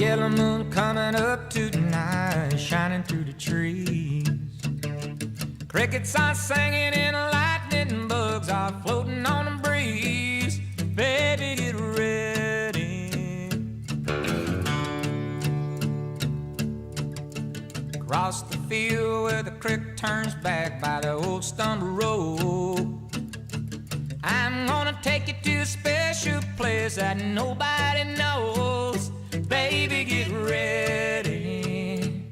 yellow moon coming up tonight, shining through the trees. Crickets are singing and lightning bugs are floating on the breeze. Baby, get ready. Across the field where the creek turns back by the old stumble road, I'm gonna take you to a special place that nobody knows. Baby, get ready.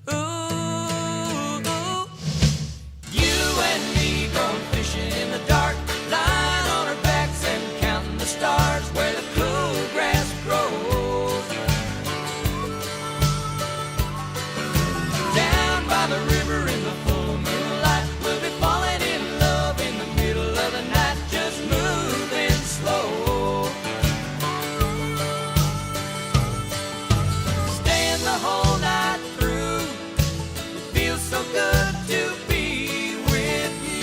Ooh, you and me going fishing in the dark, lying on our backs and counting the stars where the cool grass grows. Down by the river in the full moonlight, we'll be falling in love in the middle of the night, just moving slow. Staying the whole night through, it feels so good to be with you.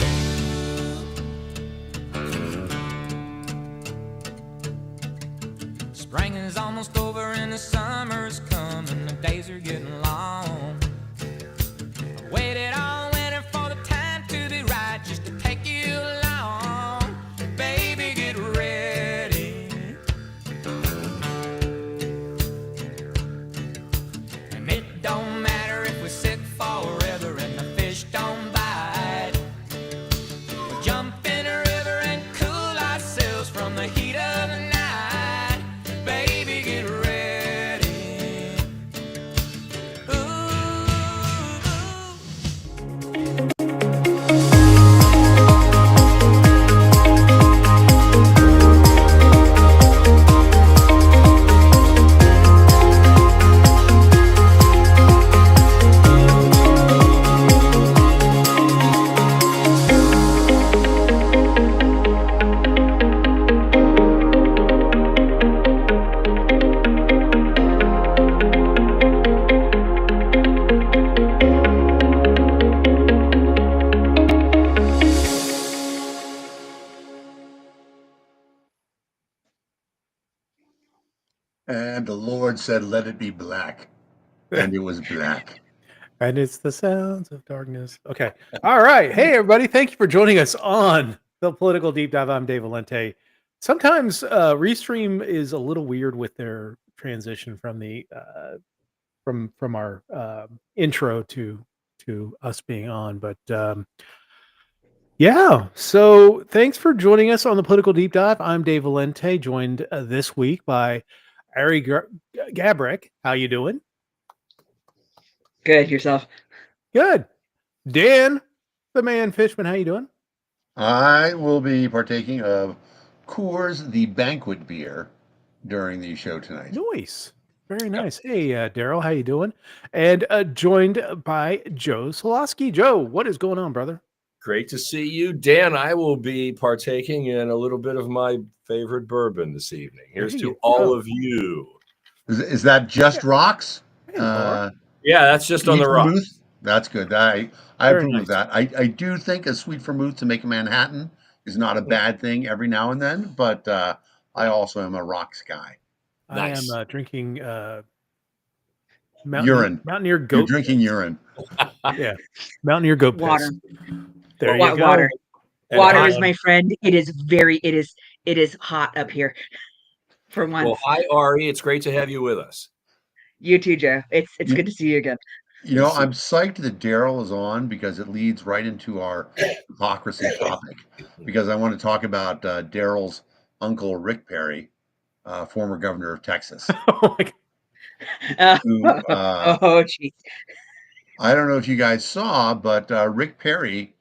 Spring is almost over and the summer's coming, the days are getting long. Waited all winter for the time to be right, just to take you along. Baby, get ready. And it don't matter if we sit forever and the fish don't bite. We'll jump in a river and cool ourselves from the heat of the night. Baby, get ready. Ooh. And the Lord said, let it be black. And it was black. And it's the sounds of darkness. Okay. All right. Hey, everybody. Thank you for joining us on the Political Deep Dive. I'm Dave Valente. Sometimes Restream is a little weird with their transition from the from our intro to us being on, but yeah. So thanks for joining us on the Political Deep Dive. I'm Dave Valente, joined this week by Ari Gabrick. How you doing? Good. Yourself? Good. Dan, the man Fishman, how you doing? I will be partaking of Coors, the banquet beer, during the show tonight. Nice. Very nice. Hey, Daryl, how you doing? And joined by Joe Solosky. Joe, what is going on, brother? Great to see you. Dan, I will be partaking in a little bit of my favorite bourbon this evening. Here's to all of you. Is that just rocks? Yeah, that's just on the rocks. Vermouth? That's good. I approve of that. I do think a sweet vermouth to make a Manhattan is not a bad thing every now and then, but I also am a rocks guy. Nice. I am drinking urine. Mountaineer goat. You're drinking urine. Yeah, Mountaineer goat water. Piss. There you go. Water. Water is my friend. It is hot up here. For once. Well, hi Ari. It's great to have you with us. You too, Joe. It's good to see you again. You know, I'm psyched that Daryl is on because it leads right into our hypocrisy topic. Because I want to talk about Daryl's uncle Rick Perry, former governor of Texas. Oh my God. Oh, jeez. I don't know if you guys saw, but Rick Perry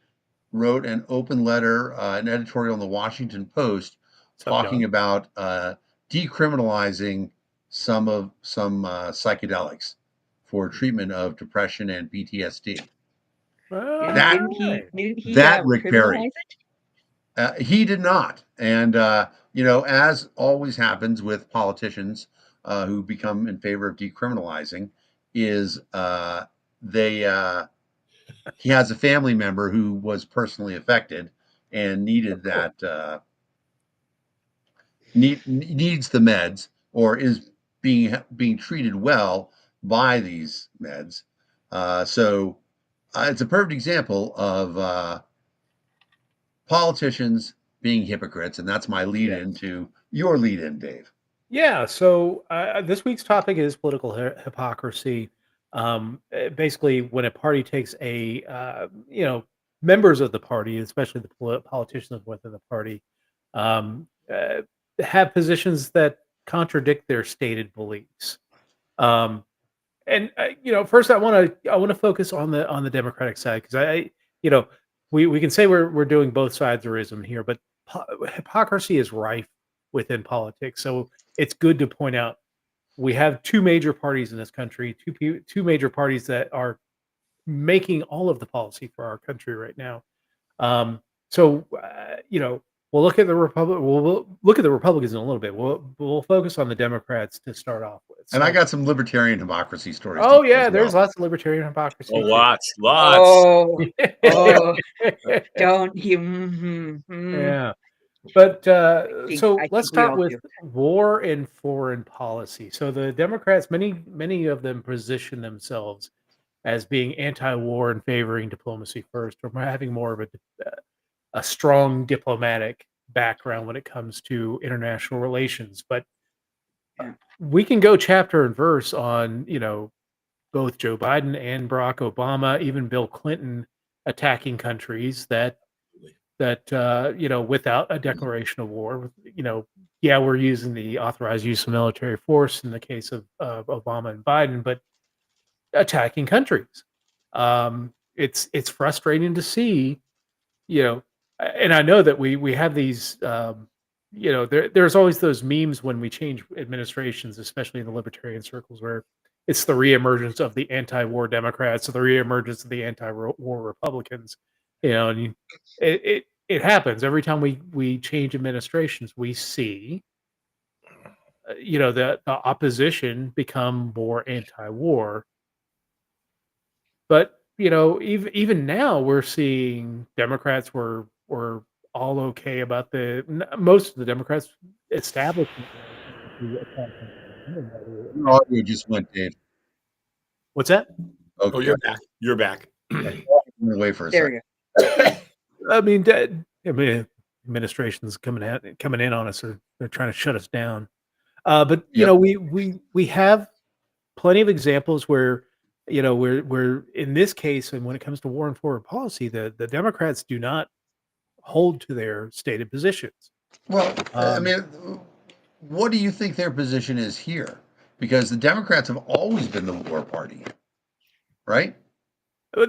wrote an open letter, an editorial in the Washington Post, talking about decriminalizing some psychedelics for treatment of depression and PTSD. That Rick Perry. He did not. And, you know, as always happens with politicians who become in favor of decriminalizing, is he has a family member who was personally affected and needed that, needs the meds or is being treated well by these meds. So it's a perfect example of politicians being hypocrites, and that's my lead in to your lead in, Dave. Yeah. So this week's topic is political hypocrisy. Basically, when a party takes members of the party, especially the politicians within the party, um, uh, have positions that contradict their stated beliefs. Um, and first I want to focus on the Democratic side because we can say we're doing both sides of ism here, but hypocrisy is rife within politics. So it's good to point out we have two major parties in this country, two major parties that are making all of the policy for our country right now. Um, so we'll look at the we'll look at the Republicans in a little bit. We'll focus on the Democrats to start off with. And I So, got some libertarian hypocrisy stories. oh to tell yeah, as there's well. lots of libertarian hypocrisy. Oh, too. lots. Oh, oh, don't you? Yeah. But I so let's think we start all with do. war and foreign policy. So the Democrats, many of them position themselves as being anti-war and favoring diplomacy first, or having more of a strong diplomatic background when it comes to international relations. But Yeah. we can go chapter and verse on both Joe Biden and Barack Obama, even Bill Clinton, attacking countries that without a declaration of war, yeah, we're using the authorized use of military force in the case of Obama and Biden, but attacking countries. It's frustrating to see, and I know that we have these, there's always those memes when we change administrations, especially in the libertarian circles, where it's the reemergence of the anti-war Democrats or the reemergence of the anti-war Republicans. And it happens every time we change administrations. We see, the opposition become more anti-war. But even now, we're seeing Democrats were all okay about most of the Democrats establishment. Your audio just went, Dave. What's that? Okay, Oh, you're back. You're back. went away for a There second. you go. Administration's coming in on us, or they're trying to shut us down. But Yep. We have plenty of examples where we're in this case, and when it comes to war and foreign policy, the Democrats do not hold to their stated positions. Well, I Um, mean, what do you think their position is here? Because the Democrats have always been the war party, right?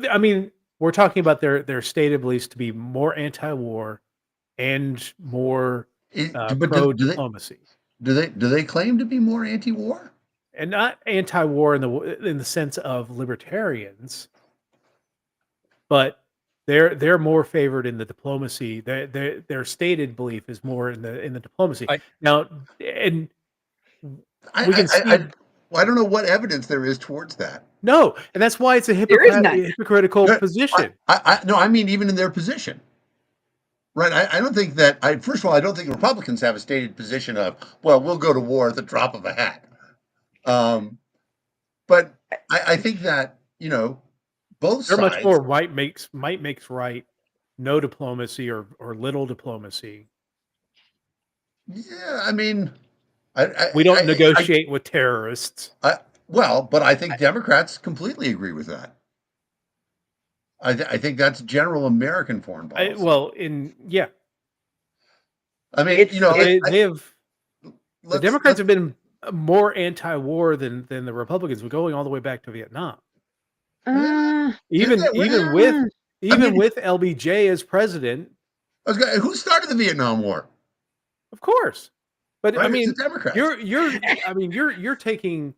I mean, we're talking about their stated beliefs to be more anti-war and more But pro diplomacy, do they claim to be more anti-war? and not anti-war in the sense of libertarians, but they're more favored in the diplomacy. Their stated belief is more in the diplomacy. Now, and we can see. I don't know what evidence there is towards that. No, and that's why it's a There is none. hypocritical position. No, I mean even in their position, right? I don't think that. First of all, I don't think Republicans have a stated position of, well, we'll go to war at the drop of a hat. But I think that both They're sides. much more might makes right, no diplomacy or little diplomacy. Yeah, I mean, We don't negotiate with terrorists. But I think Democrats completely agree with that. I think that's general American foreign policy. I mean, the Democrats have been more anti-war than the Republicans, going all the way back to Vietnam. Even with LBJ as president. Who started the Vietnam War? Of course, but right, I mean, Democrats. You're taking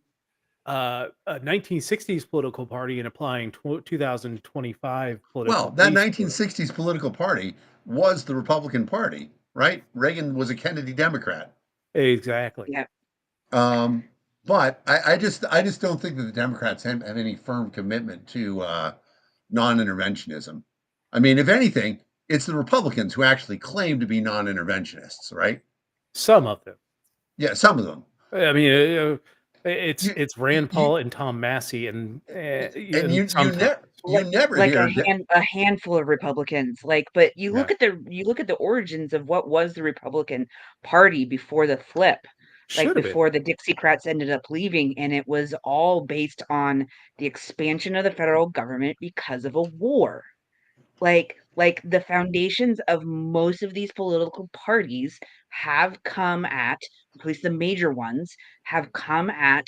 a 1960s political party and applying 2025 political. Well, that 1960s political party was the Republican Party, right? Reagan was a Kennedy Democrat. Exactly. Yeah. But I just don't think that the Democrats have any firm commitment to non-interventionism. I mean, if anything, it's the Republicans who actually claim to be non-interventionists, right? Some of them. Yeah, some of them. I mean, It's Rand Paul and Tom Massey, and you sometimes. never like hear a handful of Republicans. Like, but you look Yeah. at the origins of what was the Republican Party before the flip, like Should have been. before the Dixiecrats ended up leaving, and it was all based on the expansion of the federal government because of a war. Like the foundations of most of these political parties have come at least the major ones have come at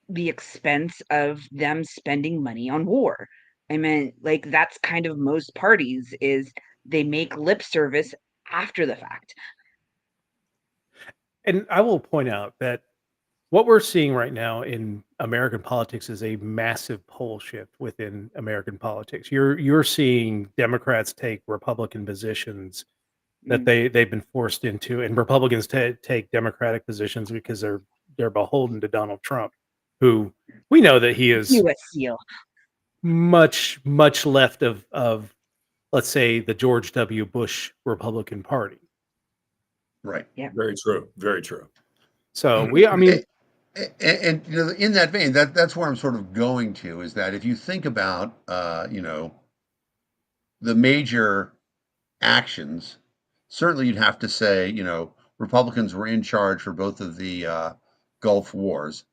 the expense of them spending money on war. I mean, like that's kind of most parties is they make lip service after the fact. And I will point out that what we're seeing right now in American politics is a massive pole shift within American politics. You're seeing Democrats take Republican positions that Mm. they've been forced into, and Republicans take Democratic positions because they're beholden to Donald Trump, who we know that he is US seal. much left of let's say the George W. Bush Republican Party. Right. Yeah. Very true. Very true. So I mean, And in that vein, that's where I'm sort of going to is that if you think about the major actions, certainly you'd have to say Republicans were in charge for both of the Gulf Wars,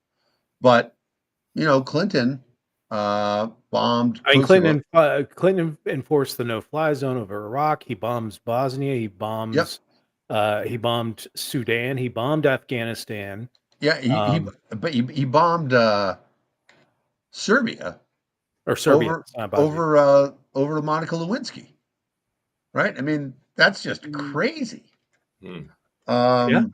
but Clinton bombed I mean, Kosovo. Clinton enforced the no-fly zone over Iraq. He bombs Bosnia. Yep. He bombed Sudan. He bombed Afghanistan. Yeah, he bombed Serbia Or Serbia. over It's not Bosnia. over to Monica Lewinsky, right? I mean, that's just Mm. crazy. Hmm. Yeah.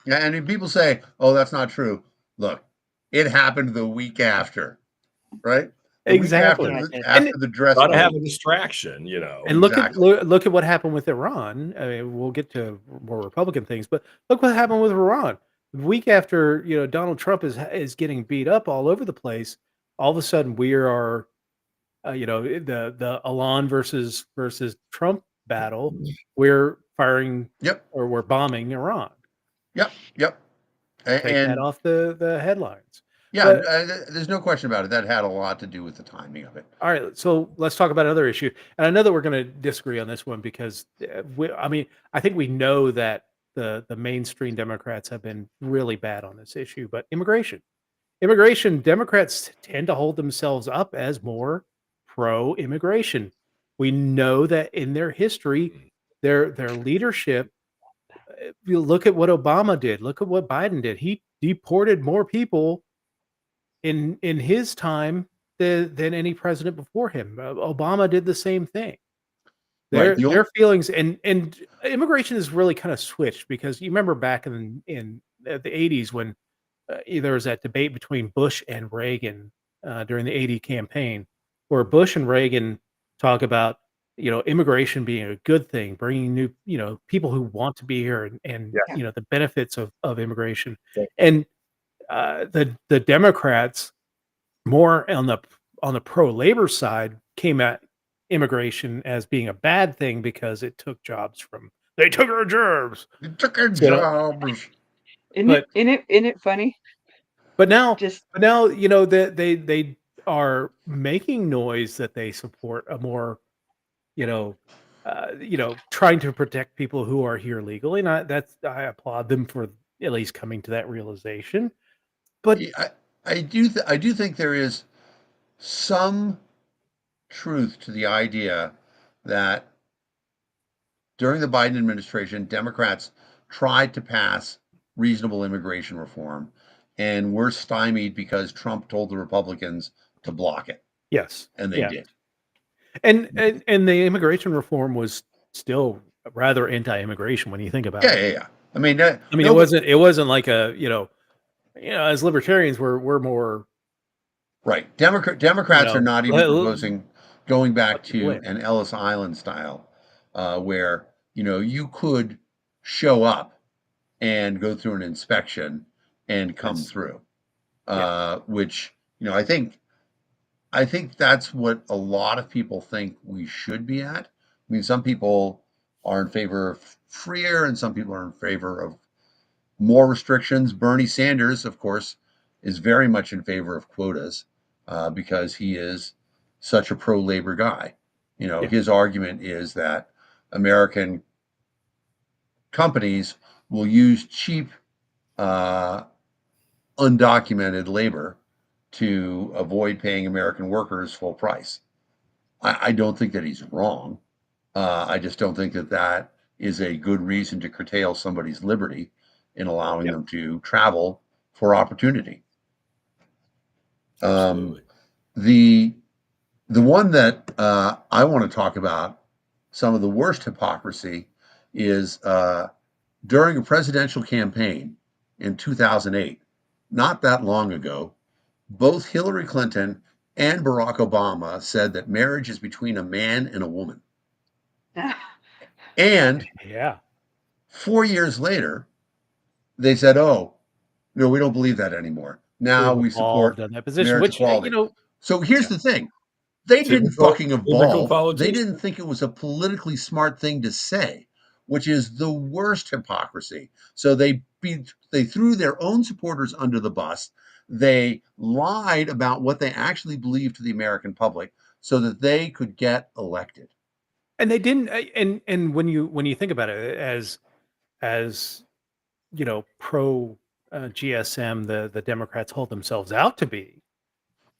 Yeah, and when people say, "Oh, that's not true," look, it happened the week after, right? The Exactly. week Yeah, after it- after the dress Got to code. have a distraction, And look Exactly. look at what happened with Iran. I mean, we'll get to more Republican things, but look what happened with Iran. The week after, Donald Trump is getting beat up all over the place. All of a sudden, we are, the Iran versus Trump battle. We're firing Yep, or we're bombing Iran. yep. Take that And off the headlines. yeah, But there's no question about it. That had a lot to do with the timing of it. all right, so let's talk about another issue. And I know that we're going to disagree on this one because I mean, I think we know that the mainstream Democrats have been really bad on this issue, but immigration, Democrats tend to hold themselves up as more pro-immigration. We know that in their history, their leadership. You look at what Obama did. Look at what Biden did. He deported more people in his time than any president before him. Obama did the same thing. Right. Their feelings and immigration is really kind of switched because you remember back in the 80s when there was that debate between Bush and Reagan during the 80 campaign, where Bush and Reagan talk about immigration being a good thing, bringing new people who want to be here and Yeah. the benefits of immigration, Yeah. and the Democrats more on the pro labor side came at immigration as being a bad thing because it took jobs from they took our jobs. They took our You know, jobs. But Isn't it funny? but now Just they are making noise that they support a more you know trying to protect people who are here legally, and I applaud them for at least coming to that realization. But Yeah, I do think there is some truth to the idea that during the Biden administration, Democrats tried to pass reasonable immigration reform and were stymied because Trump told the Republicans to block it, yes, and they yeah. did. And the immigration reform was still rather anti-immigration when you think about Yeah, it. yeah, yeah. I mean, I mean, no, it wasn't like a as libertarians we're more right. Democrats are not even proposing going back let people to in. an Ellis Island style, where you could show up and go through an inspection and come Yes. through, Yeah. which I think that's what a lot of people think we should be at. I mean, some people are in favor of freer, and some people are in favor of more restrictions. Bernie Sanders, of course, is very much in favor of quotas because he is such a pro-labor guy. You know, his argument is that American companies will use cheap, undocumented labor to avoid paying American workers full price. I don't think that he's wrong. I just don't think that that is a good reason to curtail somebody's liberty in allowing them to travel for opportunity. Absolutely. The one that I want to talk about, some of the worst hypocrisy, is during a presidential campaign in 2008, not that long ago, both Hillary Clinton and Barack Obama said that marriage is between a man and a woman. And 4 years later, they said, "Oh, no, we don't believe that anymore. Now we support in that position, marriage which equality." you know. So here's the thing: they didn't fucking evolve. They politician. didn't think it was a politically smart thing to say, which is the worst hypocrisy. So they threw their own supporters under the bus. They lied about what they actually believed to the American public so that they could get elected. And they didn't. And when you think about it, as you know, pro GSM, the Democrats hold themselves out to be,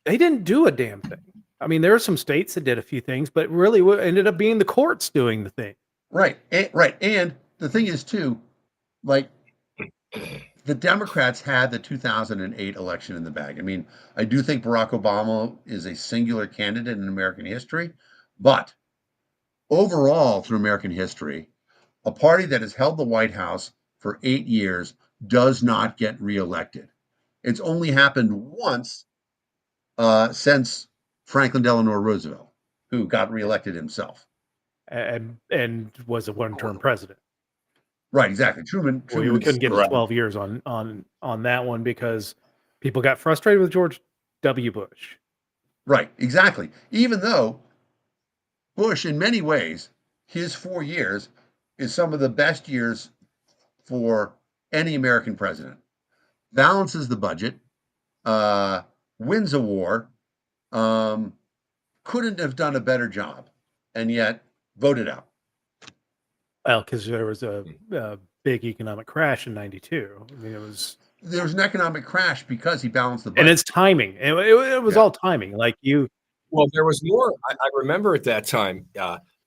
they didn't do a damn thing. I mean, there are some states that did a few things, but really what ended up being the courts doing the thing. Right. Right. And the thing is, too, like, the Democrats had the 2008 election in the bag. I mean, I do think Barack Obama is a singular candidate in American history, but overall, through American history, a party that has held the White House for 8 years does not get reelected. It's only happened once since Franklin Delano Roosevelt, who got reelected himself. And was a one-term president. Right, exactly. Truman we couldn't get 12 years on that one because people got frustrated with George W. Bush. Right, exactly. Even though Bush, in many ways, his 4 years is some of the best years for any American president. Balances the budget, wins a war, couldn't have done a better job, and yet voted out. Well, because there was a big economic crash in '92. I mean, there was an economic crash because he balanced the budget. And it's timing. It was all timing. Like you. Well, there was more. I remember at that time,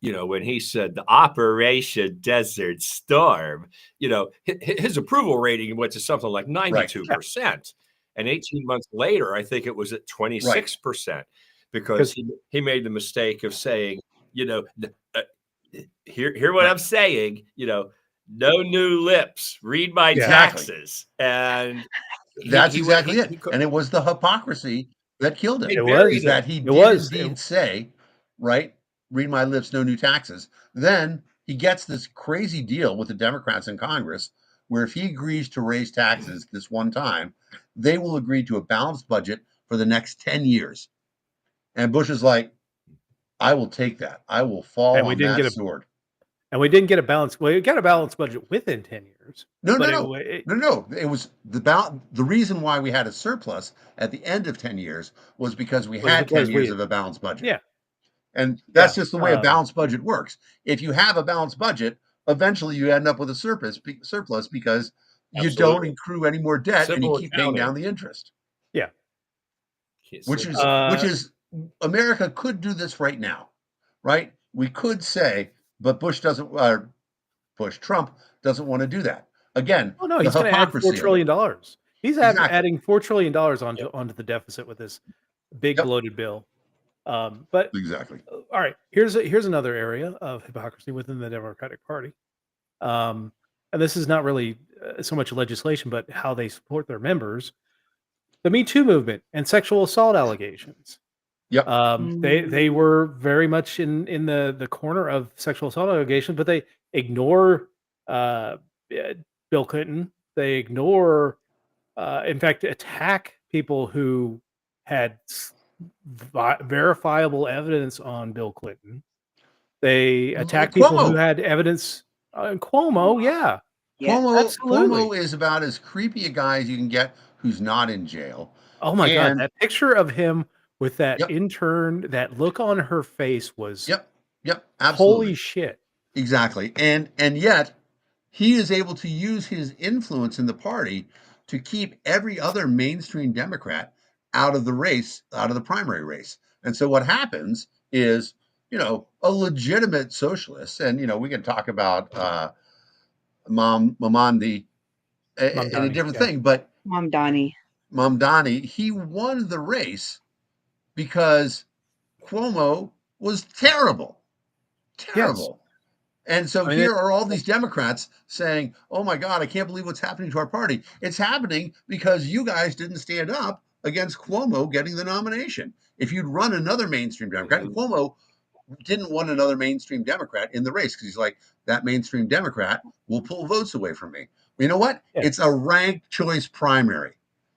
you know, when he said the Operation Desert Storm, you know, his approval rating went to something like 92%. Right. And 18 months later, I think it was at 26% because he made the mistake of saying, you know, hear what I'm saying, you know, no new lips, read my taxes. And that's exactly it. And it was the hypocrisy that killed him. It was that he did indeed say, right, read my lips, no new taxes. Then he gets this crazy deal with the Democrats in Congress where if he agrees to raise taxes this one time, they will agree to a balanced budget for the next 10 years. And Bush is like, I will take that. I will fall on that sword. And we didn't get a balance. Well, we got a balanced budget within 10 years. No. It was the reason why we had a surplus at the end of 10 years was because we had 10 years of a balanced budget. Yeah. And that's just the way a balanced budget works. If you have a balanced budget, eventually you end up with a surplus because you don't accrue any more debt and you keep paying down the interest. Yeah. Which is America could do this right now, right? We could say, but Trump doesn't want to do that. Again, he's going to add $4 trillion. He's adding $4 trillion onto the deficit with this big bloated bill. But exactly. All right, here's another area of hypocrisy within the Democratic Party. And this is not really so much legislation, but how they support their members. The Me Too movement and sexual assault allegations. Yep. They were very much in the corner of sexual assault allegations, but they ignore Bill Clinton. They ignore, in fact, attack people who had verifiable evidence on Bill Clinton. They attack people who had evidence on Cuomo. Yeah. Cuomo is about as creepy a guy as you can get who's not in jail. Oh my God, And that picture of him with that yep, intern, that look on her face was yep, holy absolutely. shit. Exactly. And yet he is able to use his influence in the party to keep every other mainstream Democrat out of the race, out of the primary race. And so what happens is, a legitimate socialist, and we can talk about Mamandi and a Mamdani, different yeah. thing, but Mamdani. Mamdani, he won the race because Cuomo was terrible, Yes. terrible. And so I mean, here are all these Democrats saying, "Oh my God, I can't believe what's happening to our party." It's happening because you guys didn't stand up against Cuomo getting the nomination. If you'd run another mainstream Democrat, and Cuomo didn't want another mainstream Democrat in the race because he's like, that mainstream Democrat will pull votes away from me. You know what? yeah. It's a ranked choice primary.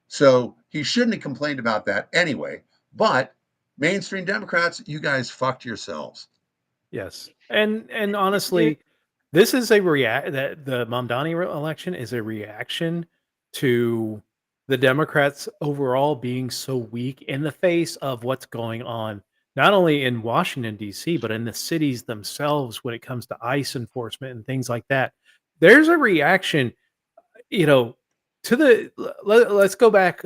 So he shouldn't have complained about that anyway. But mainstream Democrats, you guys fucked yourselves. Yes. And honestly, this is a react that the Mamdani election is a reaction to the Democrats overall being so weak in the face of what's going on, not only in Washington, D.C., but in the cities themselves when it comes to ICE enforcement and things like that. There's a reaction, you know, to the let's go back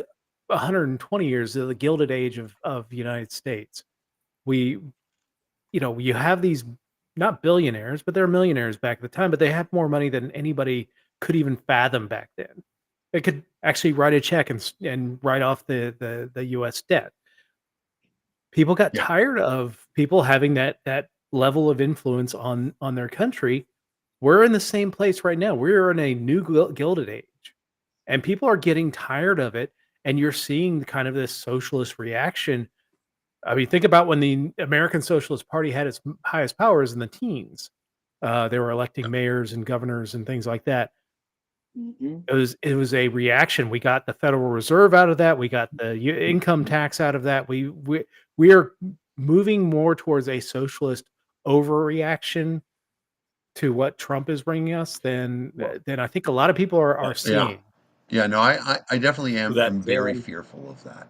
120 years to the Gilded Age of the United States. We you have these not billionaires, but they're millionaires back at the time, but they have more money than anybody could even fathom back then. They could actually write a check and write off the U.S. debt. People got Yeah. tired of people having that level of influence on their country. We're in the same place right now. We're in a new Gilded Age, and people are getting tired of it. And you're seeing kind of this socialist reaction. I mean, think about when the American Socialist Party had its highest powers in the teens. They were electing mayors and governors and things like that. Mhm. It was a reaction. We got the Federal Reserve out of that. We got the income tax out of that. We are moving more towards a socialist overreaction to what Trump is bringing us than I think a lot of people are Yeah. seeing. Yeah. No, I definitely am, That am very damn fearful of that.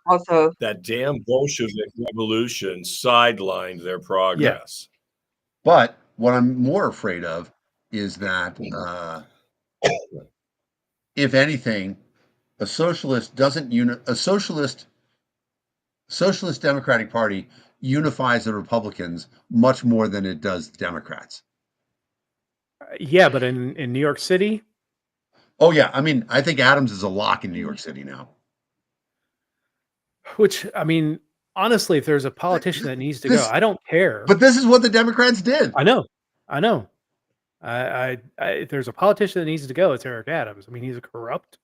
Also, that damn Bolshevik revolution sidelined their Yeah. progress. But what I'm more afraid of is that, if anything, a socialist doesn't a socialist Democratic Party unifies the Republicans much more than it does the Democrats. Yeah, but in New York City, Oh yeah, I mean, I think Adams is a lock in New York City now. which I mean, honestly, if there's a politician that needs to go, I don't care. But this is what the Democrats did. I know, I know. If there's a politician that needs to go, it's Eric Adams. I mean, he's a corrupt.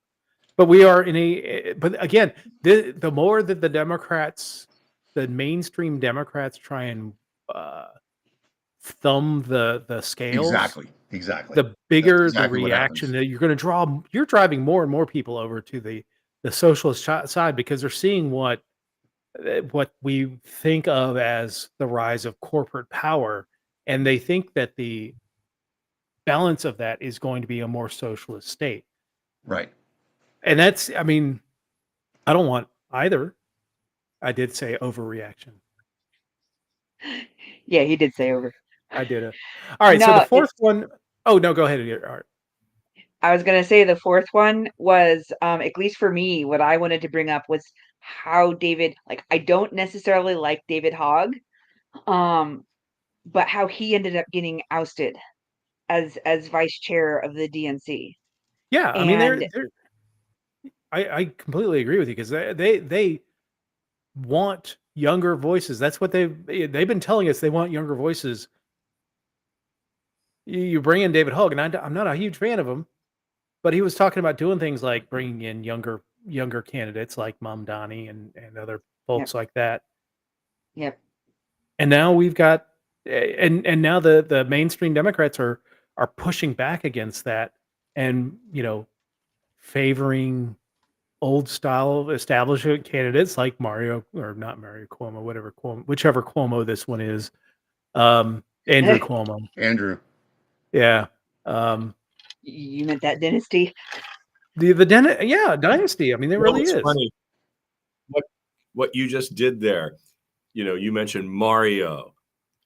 But we are in a. But again, the more that the mainstream Democrats, try and uh, thumb the scales, Exactly. the That's bigger the exactly what reaction happens. that you're going to draw. You're driving more and more people over to the socialist side because they're seeing what we think of as the rise of corporate power, and they think that the balance of that is going to be a more socialist state. Right. And that's, I mean, I don't want either. I did say overreaction. yeah, he did say over. I did a. All right, so the No, fourth one, oh no, go ahead. All right. I was gonna say the fourth one was, at least for me, what I wanted to bring up was how David, like, I don't necessarily like David Hogg, um, but how he ended up getting ousted as vice chair of the DNC. Yeah, I mean, And I completely agree with you because they want younger voices. That's what they've been telling us. They want younger voices. You bring in David Hogg, and I'm not a huge fan of him, but he was talking about doing things like bringing in younger candidates like Mamdani and other yep, folks like that. yep. And now we've got and now the mainstream Democrats are pushing back against that and favoring old style establishment candidates like Mario or not Mario Cuomo, whatever Cuomo, whichever Cuomo this one is. Andrew Cuomo. Andrew. Yeah. Um, You meant that dynasty? dynasty. I mean, it really it's is. funny what you just did there. You know, you mentioned Mario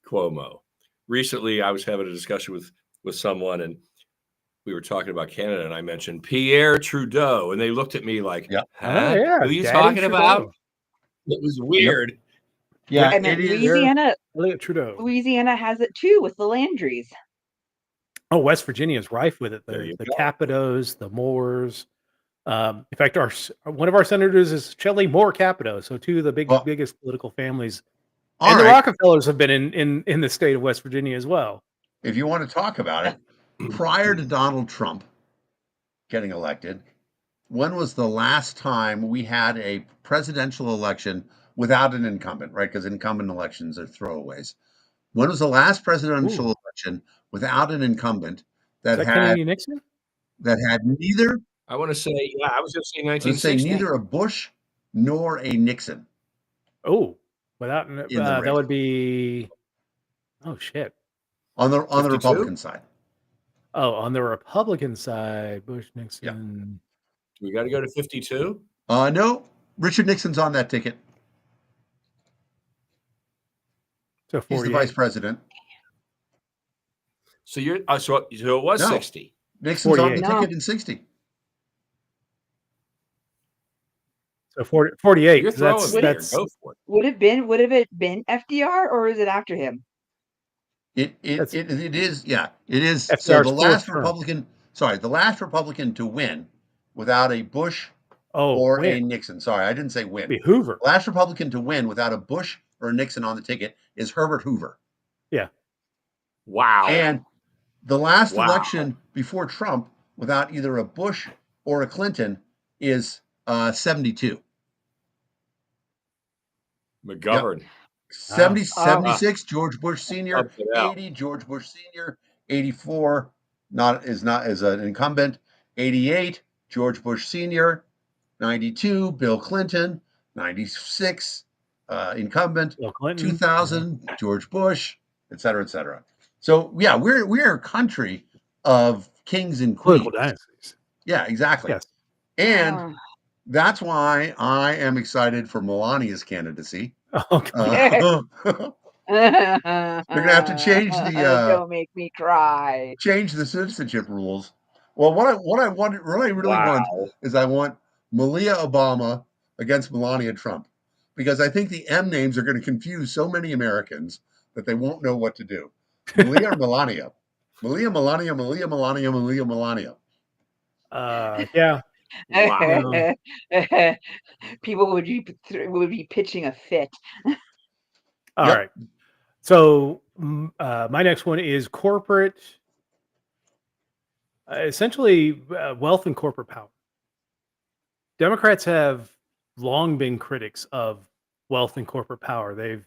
Cuomo. Recently, I was having a discussion with someone, and we were talking about Canada, and I mentioned Pierre Trudeau, and they looked at me like, Yeah. "Huh? Oh yeah, Who are you Daddy talking about?" Trudeau. It was weird. Yeah, I meant it is. Elliot Trudeau. Louisiana has it too with the Landrys. Oh, West Virginia is rife with it. There The you the go. Capitoes, the Moores. In fact, one of our senators is Shelley Moore Capito. So two of the biggest political families, All and the right. Rockefellers have been in the state of West Virginia as well. If you want to talk about it, prior to Donald Trump getting elected, when was the last time we had a presidential election without an incumbent, right? Because incumbent elections are throwaways. When was the last presidential Ooh. election without an incumbent Is that that had Kennedy Nixon? neither, I want to say, yeah, I was going to say I would say 1960. neither a Bush nor a Nixon Oh, without in the race that would be. Oh shit. on the 52? Republican side? Oh, on the Republican side, Bush, Yeah. Nixon. We got to go to 52. No, Richard Nixon's on that ticket. So He's the 48. vice president. So you're so it was No. 60. Nixon's on the 48. ticket in 60. So 48. You're 'cause throwing me here. that's Go for it. Would it been FDR or is it after him? It That's- is, yeah, it is. So FDR's the fourth last term. Republican to win without a Bush Oh, or a win. Nixon. Sorry, I didn't say It'd win. be Hoover. The last Republican to win without a Bush or a Nixon on the ticket is Herbert Hoover. Yeah. Wow. And the last Wow. election before Trump without either a Bush or a Clinton is 72. McGovern. 76, George Bush Sr., Up and out. 80, George Bush Sr., 84, not as an incumbent, 88, George Bush Sr., 92, Bill Clinton, 96, incumbent, Bill Clinton. 2000, George Bush, et cetera, et cetera. So yeah, we're a country of kings and queens. Political dynasties. Yeah, exactly. Yes. And that's why I am excited for Melania's candidacy. Okay. They're gonna have to change the don't make me cry. change the citizenship rules. Well, what I really want is I want Malia Obama against Melania Trump, because I think the M names are going to confuse so many Americans that they won't know what to do. Malia or Melania? Malia, Melania, Malia, Melania, Malia, Melania. Yeah. Wow. People would be pitching a fit. All Yep. right. So my next one is corporate, essentially wealth and corporate power. Democrats have long been critics of wealth and corporate power. They've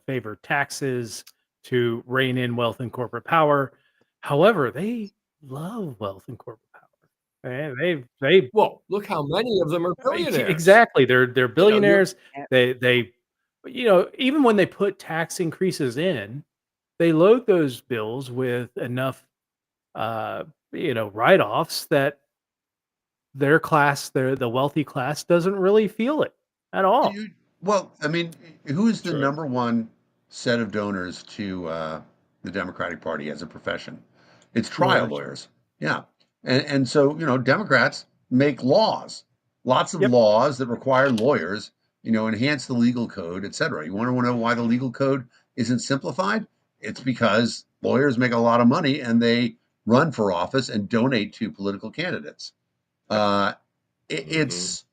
favored taxes to rein in wealth and corporate power. However, they love wealth and corporate power. And they Well, look how many of them are billionaires. exactly. They're billionaires. Yeah. They even when they put tax increases in, they load those bills with enough write-offs that their class, the wealthy class, doesn't really feel it at all. Well, I mean, who's the True. number one set of donors to the Democratic Party as a profession? It's trial lawyers. Yeah. And so, Democrats make laws, lots of laws that require lawyers, enhance the legal code, et cetera. You want to know why the legal code isn't simplified? It's because lawyers make a lot of money and they run for office and donate to political candidates. It's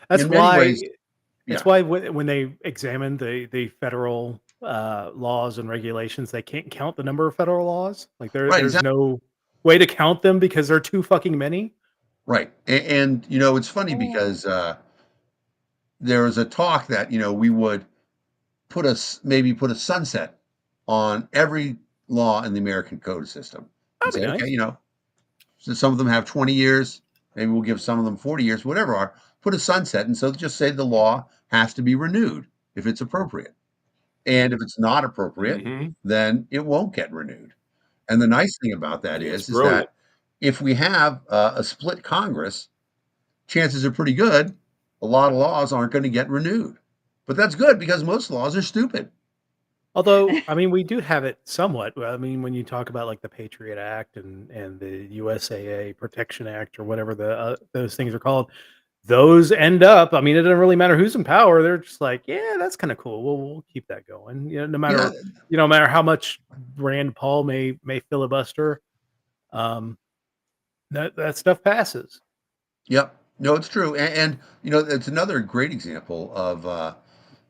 That's in many why. ways, It's why when they examine the federal laws and regulations, they can't count the number of federal laws. Like there's no way to count them because they're too fucking many. Right. And it's funny because there was a talk that, we would put a sunset on every law in the American code system. And That'd be say, nice. okay, so some of them have 20 years, maybe we'll give some of them 40 years, whatever are, put a sunset. And so just say the law has to be renewed if it's appropriate. And if it's not appropriate, then it won't get renewed. And the nice thing about that is brilliant. that if we have a split Congress, chances are pretty good a lot of laws aren't going to get renewed. But that's good because most laws are stupid. Although, I mean, we do have it somewhat. I mean, when you talk about like the Patriot Act and the USAA Protection Act or whatever those things are called, those end up. I mean, it doesn't really matter who's in power. They're just like, yeah, that's kind of cool. We'll keep that going. No Yeah, matter how much Rand Paul may filibuster, um, that stuff passes. yep. No, it's true. And it's another great example of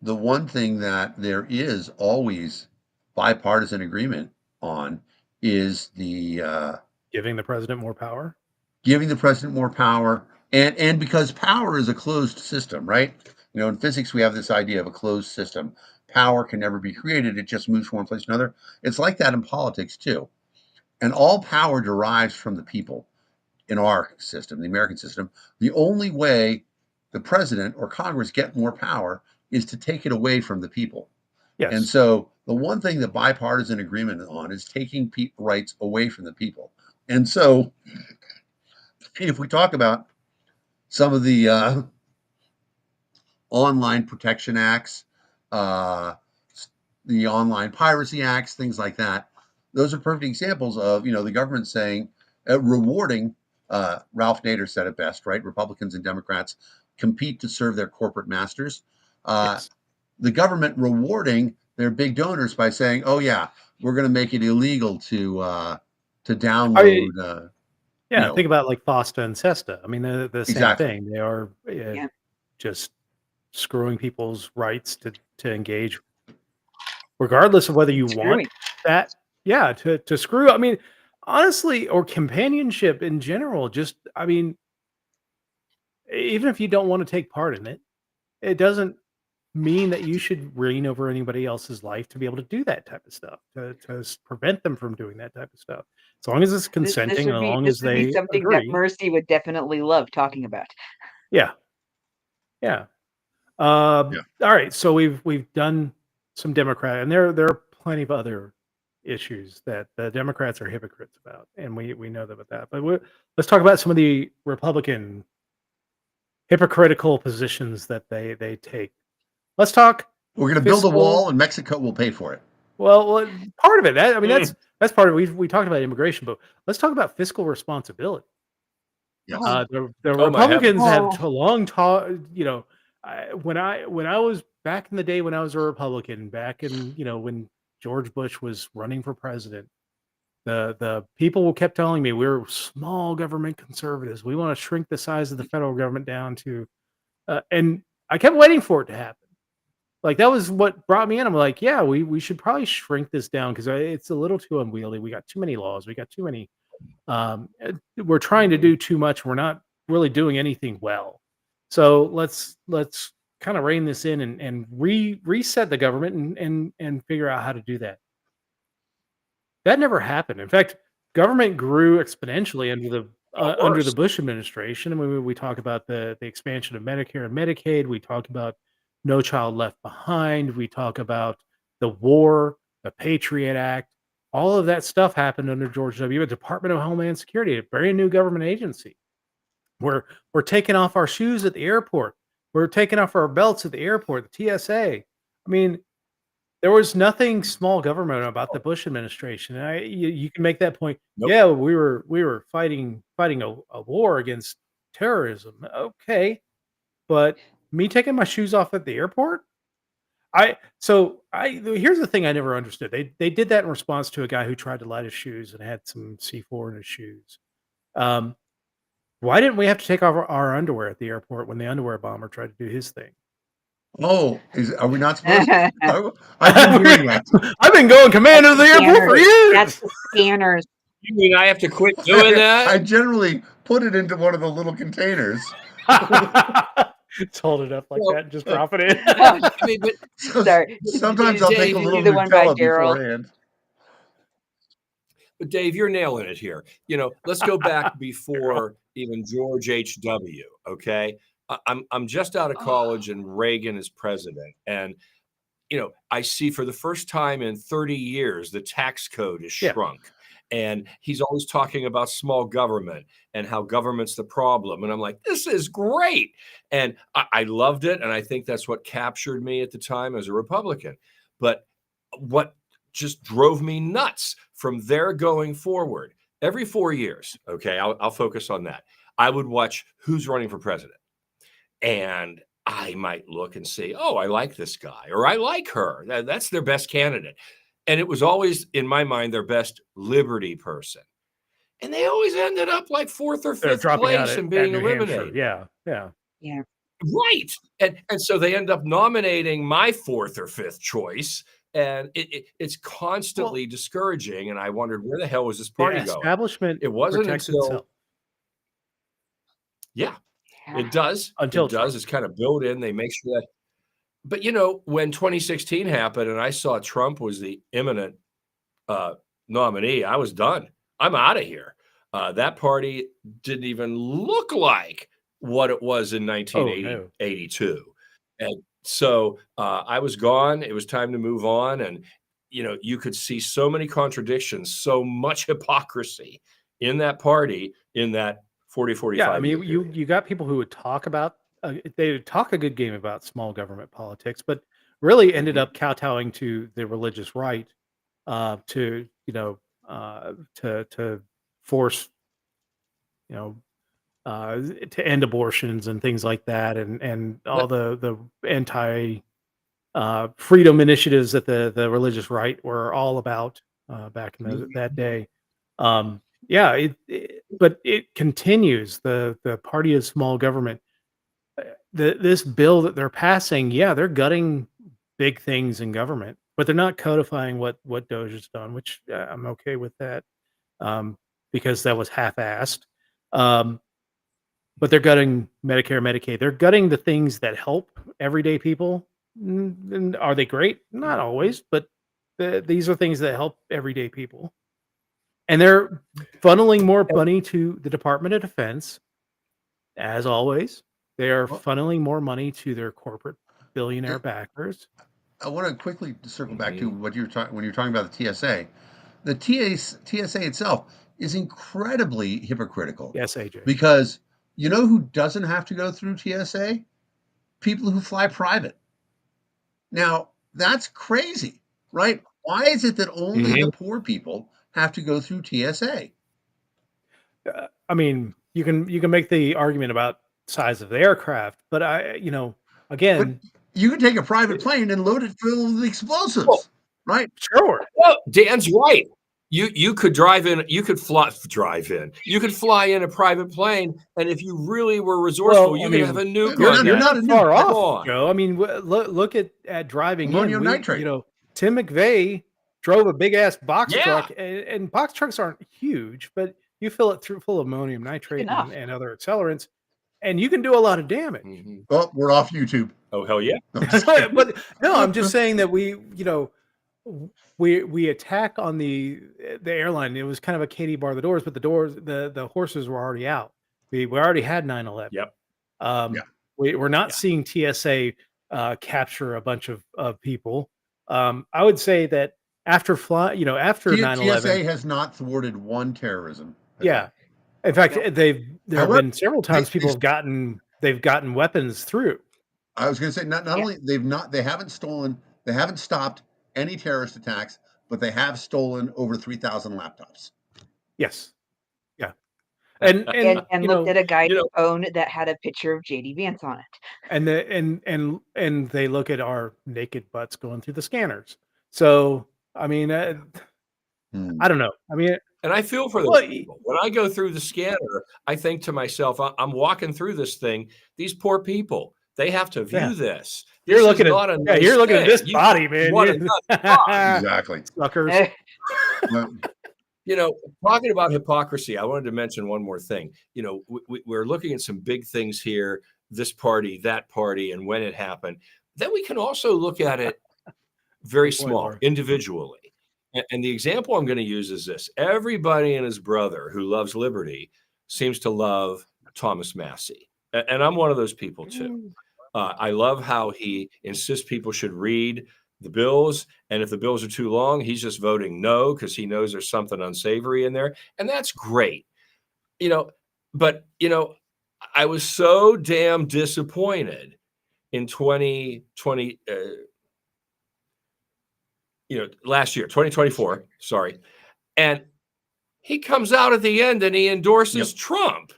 the one thing that there is always bipartisan agreement on is the Giving the president more power. giving the president more power, and because power is a closed system, right? In physics we have this idea of a closed system. Power can never be created; it just moves from one place to another. It's like that in politics too, and all power derives from the people. In our system, the American system, the only way the president or Congress get more power is to take it away from the people. And Yes. so the one thing that bipartisan agreement on is taking rights away from the people. And so if we talk about some of the online protection acts, uh, the online piracy acts, things like that, those are perfect examples of the government saying rewarding. Ralph Nader said it best, right? Republicans and Democrats compete to serve their corporate masters. Yes. The government rewarding their big donors by saying, "Oh yeah, we're going to make it illegal to download." Yeah, think about like FOSTA and SESTA. I mean, they're the same Exactly. thing. They are Yeah. just screwing people's rights to engage, regardless of whether you want Screwy. that. Yeah, to screw. I mean, honestly, or companionship in general. Just, I mean, even if you don't want to take part in it, it doesn't mean that you should reign over anybody else's life to be able to do that type of stuff, to prevent them from doing that type of stuff. As long as it's This consenting and would as be long this as would be they something that agree. Mercy would definitely love talking about. Yeah. Yeah. Yeah. All right. So we've done some Democrat, and there are plenty of other issues that the Democrats are hypocrites about, and we know about that. But let's talk about some of the Republican hypocritical positions that they take. Let's talk We're going to build a fiscal. wall, and Mexico will pay for it. Well, part of it. I mean, Mm. that's part of it. We talked about immigration, but let's talk about fiscal responsibility. Yes. The Oh, my heavens. Republicans have Oh. long taught. When I was back in the day when I was a Republican, back in when George Bush was running for president, the people kept telling me we're small government conservatives. We want to shrink the size of the federal government down to, and I kept waiting for it to happen. Like that was what brought me in. I'm like, yeah, we should probably shrink this down because it's a little too unwieldy. We got too many laws. We got too many. We're trying to do too much. We're not really doing anything well. So let's kind of rein this in and reset the government and figure out how to do that. That never happened. In fact, government grew exponentially under the Worse. Bush administration. I mean, we talk about the expansion of Medicare and Medicaid. We talk about No Child Left Behind. We talk about the war, the Patriot Act. All of that stuff happened under George W. Department of Homeland Security, a very new government agency. We're taking off our shoes at the airport. We're taking off our belts at the airport, the TSA. I mean, there was nothing small government about the Bush administration. And you can make that point. Nope. Yeah, we were fighting a war against terrorism. Okay, but me taking my shoes off at the airport. Here's the thing I never understood. They did that in response to a guy who tried to light his shoes and had some C4 in his shoes. Why didn't we have to take off our underwear at the airport when the underwear bomber tried to do his thing? Oh, are we not supposed to? I've been hearing that. I've been going commander of the airport for years. That's the scanners. You mean I have to quit doing that? I generally put it into one of the little containers. Just hold it up like Well, that and just drop it in. I mean, but Sorry. Sometimes I'll take Dave, a you little do the one by Nutella Daryl. beforehand. But Dave, you're nailing it here. Let's go back before even George H.W. Okay, I'm just out of college and Reagan is president, and I see for the first time in 30 years the tax code is Yeah. shrunk, And he's always talking about small government and how government's the problem. And I'm like, this is great. And I loved it. And I think that's what captured me at the time as a Republican. But what just drove me nuts from there going forward, every 4 years, okay, I'll focus on that. I would watch who's running for president. And I might look and say, oh, I like this guy, or I like her. That's their best candidate. And it was always, in my mind, their best liberty person. And they always ended up like 4th or 5th place and being eliminated. Yeah. Right. And so they end up nominating my 4th or 5th choice. And it's constantly discouraging. And I wondered, where the hell was this party going? Establishment It wasn't protects until itself. Yeah, it does. Until it does. It's kind of built in. They make sure that. But when 2016 happened and I saw Trump was the imminent nominee, I was done. I'm out of here. That party didn't even look like what it was in 1982. And so I was gone. It was time to move on. And, you could see so many contradictions, so much hypocrisy in that party in that 45 Yeah, I mean, you got people who would talk about they would talk a good game about small government politics, but really ended up kowtowing to the religious right to force to end abortions and things like that, and all the anti freedom initiatives that the religious right were all about back in that day. Yeah, but it continues. The party of small government. This bill that they're passing, yeah, they're gutting big things in government, but they're not codifying what Doge has done, which I'm okay with that, because that was half-assed. But they're gutting Medicare, Medicaid. They're gutting the things that help everyday people. And are they great? Not always, but these are things that help everyday people. And they're funneling more money to the Department of Defense, as always. They are funneling more money to their corporate billionaire backers. I want to quickly circle back to what you were talking when you were talking about the TSA. The TSA itself is incredibly hypocritical. Yes, AJ. Because you know who doesn't have to go through TSA? People who fly private. Now, that's crazy, right? Why is it that only the poor people have to go through TSA? I mean, you can make the argument about size of the aircraft, but again, but you can take a private plane and load it full of explosives, right? Sure. Well, Dan's right. You could drive in. You could drive in. You could fly in a private plane, and if you really were resourceful, you could have a nuke on You're that. not far off, Joe. I mean, look at driving ammonium in. nitrate. Tim McVeigh drove a big ass box truck, and box trucks aren't huge, but you fill it full of ammonium nitrate and other accelerants, and you can do a lot of damage. Oh, we're off YouTube. Oh, hell yeah. But no, I'm just saying that we attack on the airline. It was kind of a Katie bar the doors, but the horses were already out. We already had 9/11. Yep. We're not seeing TSA capture a bunch of people. I would say that after 9/11, TSA has not thwarted one terrorism. Yeah. In fact, there have been several times people have gotten weapons through. I was going to say not only they haven't stopped any terrorist attacks, but they have stolen over 3,000 laptops. Yes. Yeah. And looked at a guy's phone that had a picture of JD Vance on it. And they look at our naked butts going through the scanners. So I mean, I don't know. I mean, and I feel for those people. When I go through the scanner, I think to myself, I'm walking through this thing. These poor people, they have to view this. You're looking at this body, man. Exactly. Suckers. Talking about hypocrisy, I wanted to mention one more thing. We're looking at some big things here, this party, that party, and when it happened. Then we can also look at it very small, individually. And the example I'm going to use is this. Everybody and his brother who loves liberty seems to love Thomas Massey. And I'm one of those people too. I love how he insists people should read the bills. And if the bills are too long, he's just voting no because he knows there's something unsavory in there. And that's great. But I was so damn disappointed in 2020, last year, 2024, sorry. And he comes out at the end and he endorses Trump.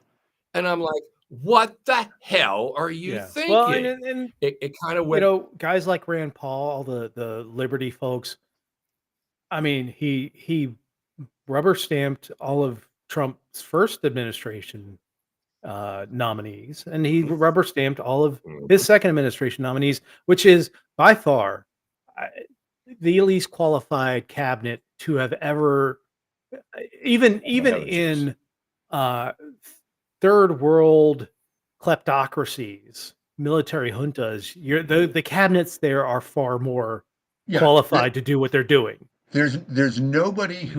And I'm like, what the hell are you thinking? Well, and it kind of went. Guys like Rand Paul, all the Liberty folks. I mean, he rubber stamped all of Trump's first administration nominees, and he rubber stamped all of his second administration nominees, which is by far the least qualified cabinet to have ever, even in third world kleptocracies, military juntas. The cabinets there are far more qualified to do what they're doing. There's nobody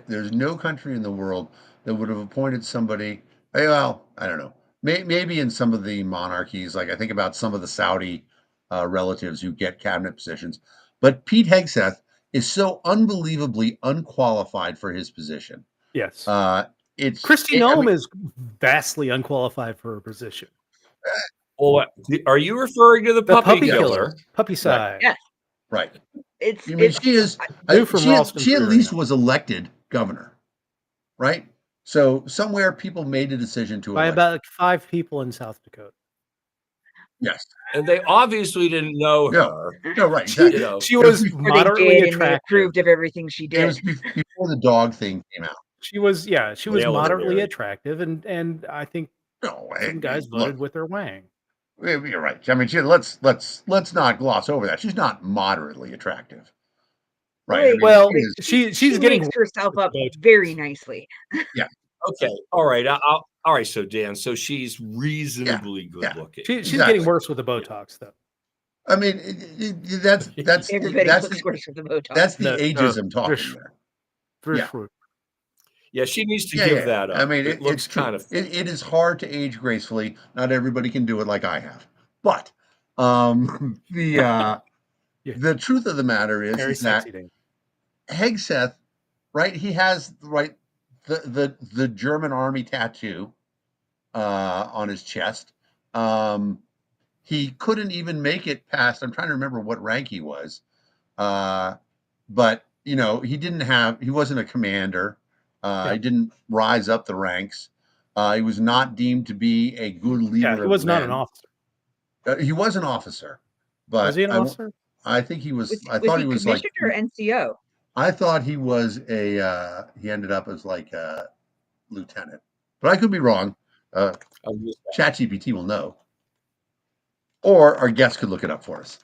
there's no country in the world that would have appointed somebody. Well, I don't know. Maybe in some of the monarchies, like I think about some of the Saudi relatives who get cabinet positions. But Pete Hegseth is so unbelievably unqualified for his position. Yes. Kristi Noem is vastly unqualified for her position. Well, are you referring to the puppy killer? Puppy side. Yes. Right. She is. She at least was elected governor, right? So somewhere people made a decision to by about 5 people in South Dakota. Yes, and they obviously didn't know her. No, right. Exactly. She was moderately attractive. And they approved of everything she did. It was before the dog thing came out. She was moderately attractive, and I think some guys voted with her wang. You're right. I mean, let's not gloss over that. She's not moderately attractive, right? She's she getting makes herself up very nicely. Yeah. Okay. All right. All right. So Dan, she's reasonably good looking. She's getting worse with the Botox, though. I mean, that's everybody looks worse with the Botox. That's the ageism talking there. Yeah, she needs to give that up. I mean, it looks kind of. It is hard to age gracefully. Not everybody can do it like I have. But the truth of the matter is that Hegseth, right? He has the German army tattoo on his chest. He couldn't even make it past. I'm trying to remember what rank he was, but he wasn't a commander. He didn't rise up the ranks. He was not deemed to be a good leader. Yeah, he was not an officer. He was an officer, but was he an officer? I think he was. I thought he was commissioned or NCO. I thought he was a. He ended up as like a lieutenant, but I could be wrong. ChatGPT will know, or our guest could look it up for us.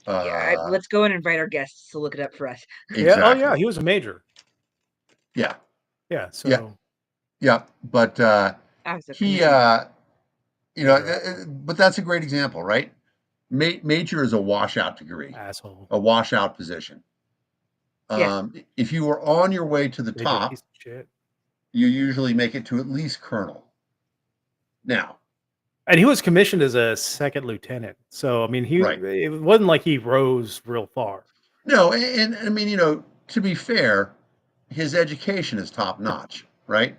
Let's go and invite our guests to look it up for us. Exactly. Oh yeah, he was a major. Yeah. Yeah. So. Yeah, but he, but that's a great example, right? Major is a washout degree, a washout position. If you were on your way to the top, you usually make it to at least colonel. Now, and he was commissioned as a second lieutenant, so I mean, it wasn't like he rose real far. No, and I mean, to be fair, his education is top notch, right?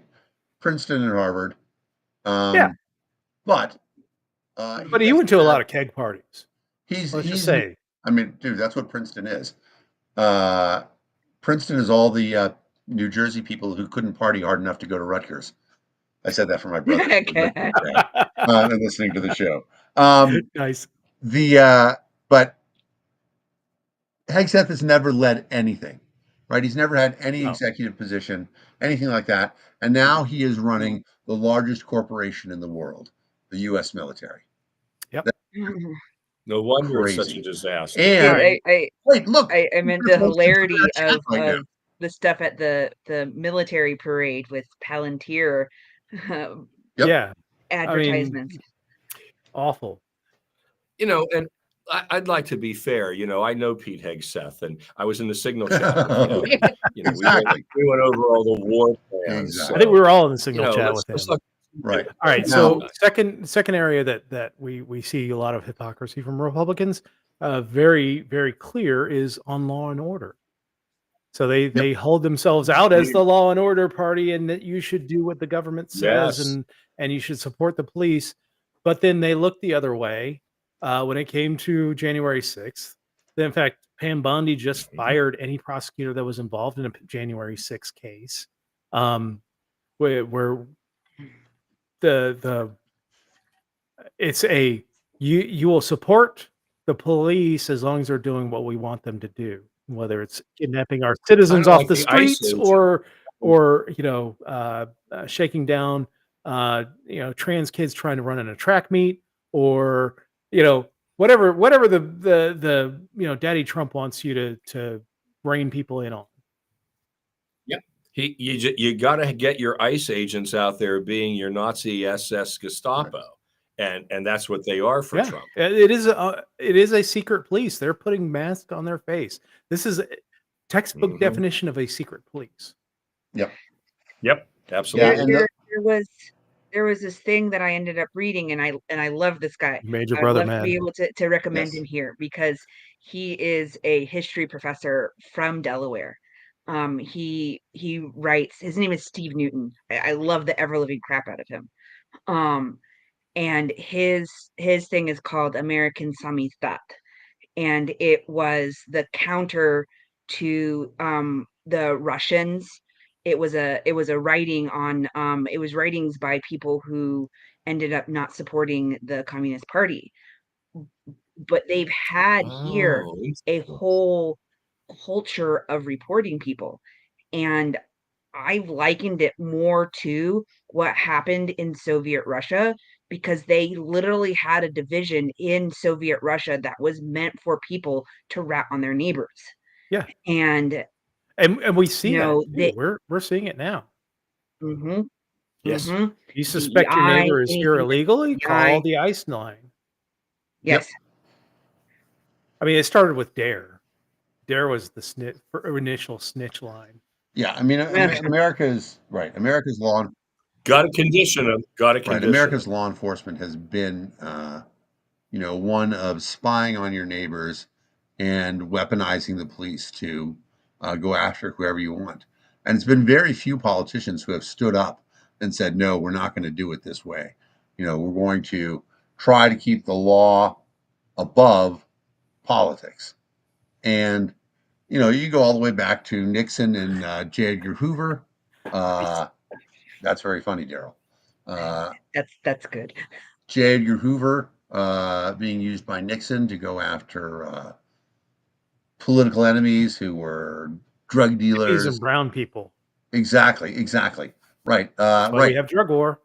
Princeton and Harvard. But he went to a lot of keg parties. Let's just say. I mean, dude, that's what Princeton is. Princeton is all the New Jersey people who couldn't party hard enough to go to Rutgers. I said that for my brother. And listening to the show. Nice. But Hegseth has never led anything, right? He's never had any executive position, anything like that. And now he is running the largest corporation in the world, the U.S. military. Yep. No wonder it's such a disaster. And wait, look. I meant the hilarity of the stuff at the military parade with Palantir. Advertisements. Awful. And I'd like to be fair. I know Pete Hegseth, and I was in the Signal chat with him. Exactly. We went over all the war plans. Exactly. I think we were all in the Signal chat with him. Right. All right. So second area that we see a lot of hypocrisy from Republicans very, very clear is on law and order. So they hold themselves out as the law and order party, and that you should do what the government says, Yes. and you should support the police. But then they looked the other way when it came to January 6th. In fact, Pam Bondi just fired any prosecutor that was involved in a January 6th case, where the it's a you will support the police as long as they're doing what we want them to do, whether it's kidnapping our citizens Kinda off like the the ICE streets agent. or shaking down trans kids trying to run in a track meet, or whatever the Daddy Trump wants you to rein people in on. Yep. You gotta get your ICE agents out there being your Nazi SS Gestapo, and that's what they are for Yeah, Trump. it is a secret police. They're putting masks on their face. This is a textbook Mhm. definition of a secret police. Yep. Yep, Yeah, absolutely. and There was this thing that I ended up reading, and I love this guy. Major I would brother love to be man. able to recommend yes. him here because he is a history professor from Delaware. He writes. His name is Steve Newton. I love the ever living crap out of him. Um, and his thing is called American Samizdat, and it was the counter to the Russians. It was a writing on it was writings by people who ended up not supporting the Communist Party. But they've had here Oh, a interesting. whole culture of reporting people. And I've likened it more to what happened in Soviet Russia, because they literally had a division in Soviet Russia that was meant for people to rat on their neighbors. Yeah, And, and we see that too. they We're seeing it now. mhm, Yes. mhm, You suspect your DEI, neighbor is here anything that's illegally? Call DEI. the ICE line. Yep. Yes. I mean, it started with Dare. Dare was the initial snitch line. Yeah. I mean, America's right. Gotta condition them. Gotta Right. condition America's them. law enforcement has been, one of spying on your neighbors and weaponizing the police to go after whoever you want. And it's been very few politicians who have stood up and said, no, we're not going to do it this way. We're going to try to keep the law above politics. And, you go all the way back to Nixon and J. Edgar Hoover. That's very funny, Daryl. That's good. J. Edgar Hoover being used by Nixon to go after political enemies who were drug Hippies dealers. and brown people. Exactly. Right. That's why we have drug war.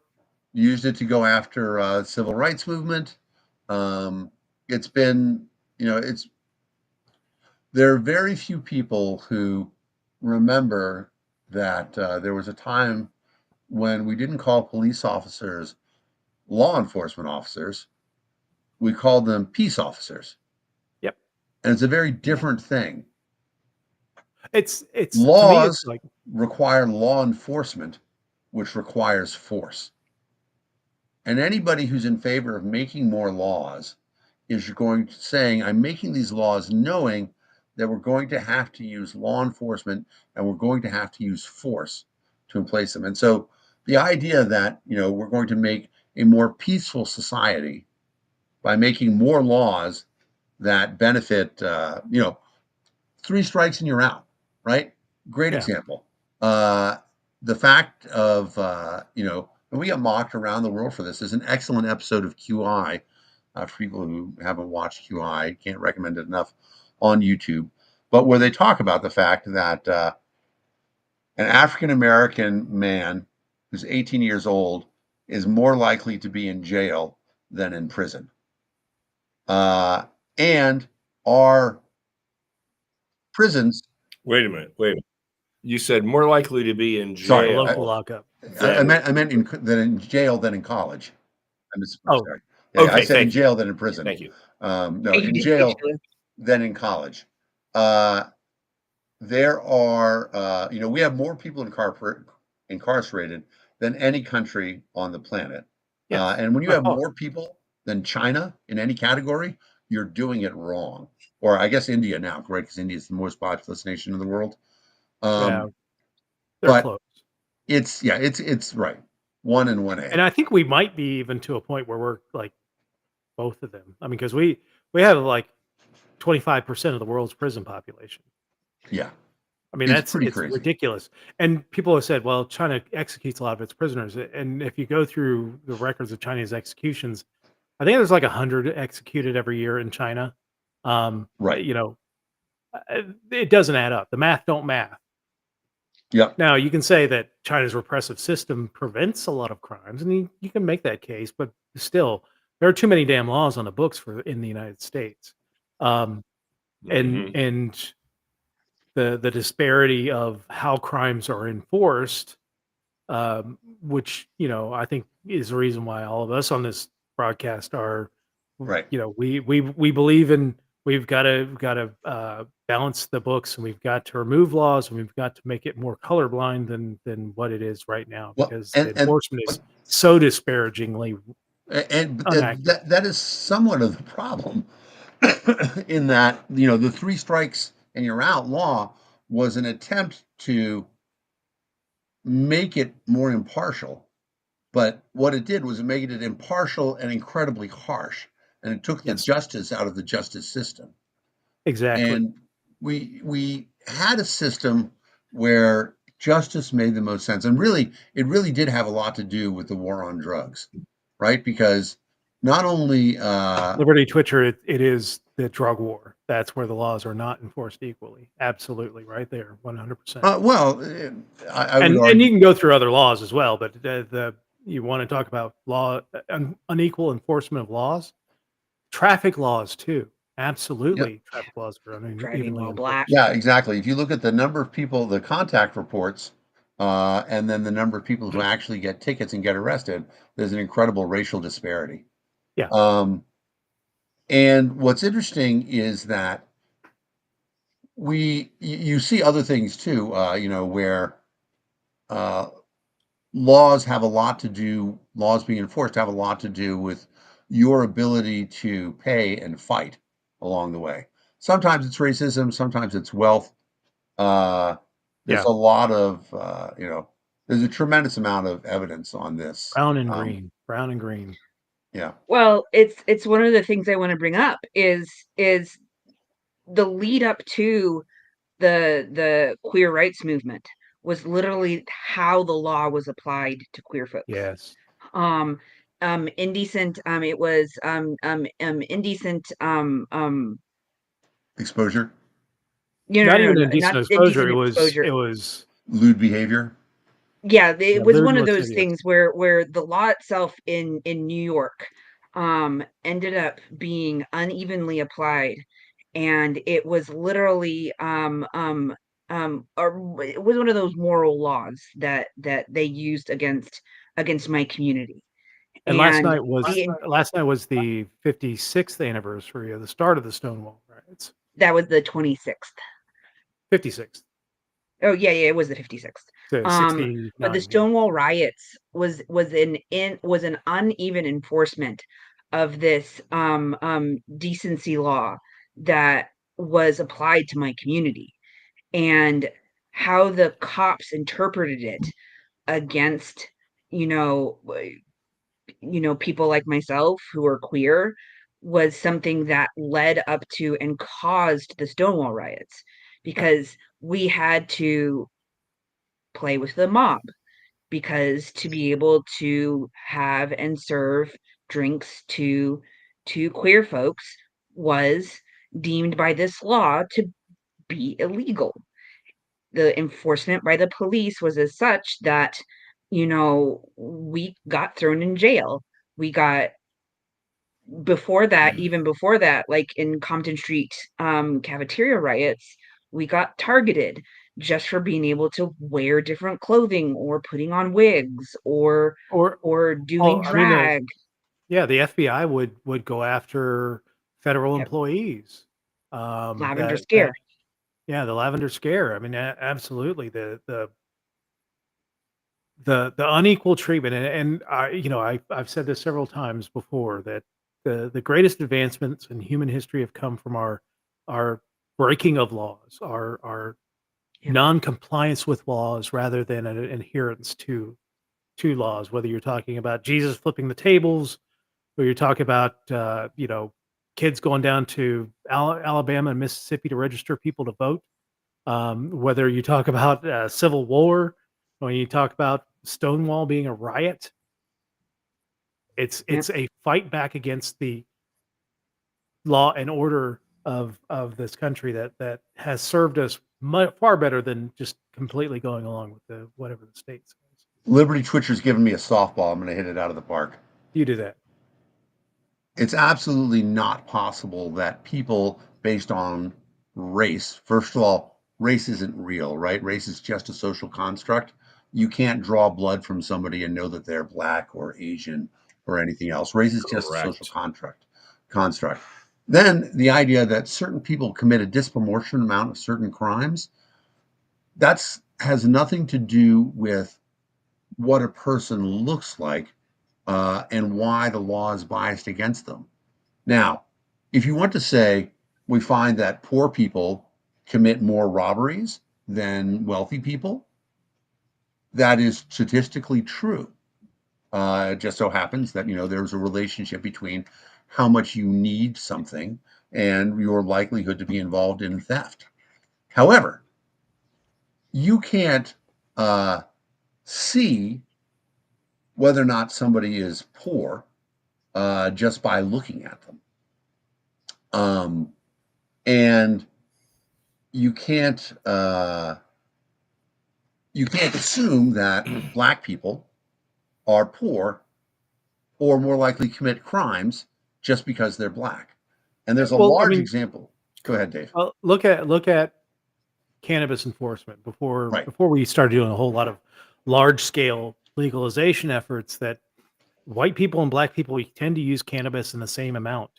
Used it to go after civil rights movement. It's been, there are very few people who remember that there was a time when we didn't call police officers law enforcement officers. We called them peace officers. Yep. And it's a very different thing. It's to me, it's Laws like require law enforcement, which requires force. And anybody who's in favor of making more laws is going to saying, I'm making these laws knowing that we're going to have to use law enforcement and we're going to have to use force to place them. And so the idea that, we're going to make a more peaceful society by making more laws that benefit, 3 strikes and you're out, right? Great yeah. example. The fact of, and we get mocked around the world for this. There's an excellent episode of QI for people who haven't watched QI. Can't recommend it enough on YouTube. But where they talk about the fact that an African American man who's 18 years old is more likely to be in jail than in prison. And our prisons. Wait a minute. You said more likely to be in Sorry, The jail local lockup. I than meant in jail than in college. I'm Oh, sorry. Yeah, I Okay, said in thank you. jail than in prison. Thank you. No, You in did jail actually. than in college. There are, we have more people incarcerated than any country on the planet. yes. And when you By have far. more people than China in any category, you're doing it wrong. Or I guess India now, right? Because India is the most populous nation in the world. Yeah, Um, they're but close. it's right. 1 and 1A. And I think we might be even to a point where we're like both of them. I mean, because we have like 25% of the world's prison population. Yeah. I mean, It's pretty it's crazy. ridiculous. And people have said, well, China executes a lot of its prisoners. And if you go through the records of Chinese executions, I think there's like 100 executed every year in China. Right. You know, it doesn't add up. The math don't math. Yep. Now, you can say that China's repressive system prevents a lot of crimes, and you can make that case, but still, there are too many damn laws on the books for in the United States. And Mhm. and the disparity of how crimes are enforced, which, you know, I think is the reason why all of us on this broadcast are, Right. you know, we believe in we've got to balance the books, and we've got to remove laws, and we've got to make it more colorblind than what it is right now, Well, because the and enforcement is so disparagingly but inaccurate. that is somewhat of the problem in that, you know, the 3 strikes and you're out law was an attempt to make it more impartial. But what it did was it made it impartial and incredibly harsh, and it took the Yes, justice out of the justice system. exactly. And we had a system where justice made the most sense, and really, it really did have a lot to do with the war on drugs, right? Because not only Liberty Twitcher, it is the drug war. That's where the laws are not enforced equally. Absolutely, right there, 100%. well, I would And you argue, can go through other laws as well, but the you want to talk about law unequal enforcement of laws, traffic laws too. yeah, Absolutely, traffic laws are Driving unevenly while enforced. black. yeah, exactly. If you look at the number of people, the contact reports, and then the number of people who actually get tickets and get arrested, there's an incredible racial disparity. Yeah, Um, and what's interesting is that you see other things too, you know, where uh, laws being enforced have a lot to do with your ability to pay and fight along the way. Sometimes it's racism, sometimes it's wealth. Uh, there's yeah. a lot of, you know, there's a tremendous amount of evidence on this. Brown and green. Yeah, Well, it's one of the things I want to bring up is the lead up to the queer rights movement was literally how the law was applied to queer folks. Yes, Um, indecent. It was indecent. exposure, not even Not indecent exposure. indecent exposure. It was lewd behavior. Yeah, yeah, it was lewd one and of those lascivious. things where the law itself in New York ended up being unevenly applied, and it was literally or it was one of those moral laws that they used against my community. And And the last night was the 56th anniversary of the start of the Stonewall riots. that was the 26th. 56th, Oh, yeah, it was the 56th. so But the 69. Yeah, Stonewall riots was an uneven enforcement of this decency law that was applied to my community, and how the cops interpreted it against, you know, people like myself who are queer was something that led up to and caused the Stonewall riots, because we had to play with the mob, because to be able to have and serve drinks to queer folks was deemed by this law to be illegal. The enforcement by the police was as such that, we got thrown in jail. We got Even before that, like in Compton Street cafeteria riots, we got targeted just for being able to wear different clothing, or putting on wigs, or or doing well, I mean, drag. the FBI would go after federal Yep. employees. Lavender That scare. yeah, the Lavender Scare. I mean, absolutely the unequal treatment, and I, I've said this several times before that the greatest advancements in human history have come from our breaking of laws, our Yep. non-compliance with laws rather than an adherence to laws. Whether you're talking about Jesus flipping the tables, or you're talking about kids going down to Alabama and Mississippi to register people to vote. Whether you talk about Civil War, or you talk about Stonewall being a riot, it's a fight back against the law and order of this country that has served us far better than just completely going along with the whatever the state says. Liberty Twitcher's giving me a softball. I'm going to hit it out of the park. You do that. It's absolutely not possible that people based on race, first of all, race isn't real, right? Race is just a social construct. You can't draw blood from somebody and know that they're black or Asian or anything else. Race is just a social construct. Then the idea that certain people commit a disproportionate amount of certain crimes, that's has nothing to do with what a person looks like and why the law is biased against them. Now, if you want to say we find that poor people commit more robberies than wealthy people, that is statistically true. It just so happens that there's a relationship between how much you need something and your likelihood to be involved in theft. However, you can't see whether or not somebody is poor just by looking at them. And you can't assume that black people are poor or more likely commit crimes just because they're black. And there's a large example. Go ahead, Dave. Look at cannabis enforcement before we started doing a whole lot of large scale legalization efforts. That white people and black people, we tend to use cannabis in the same amount.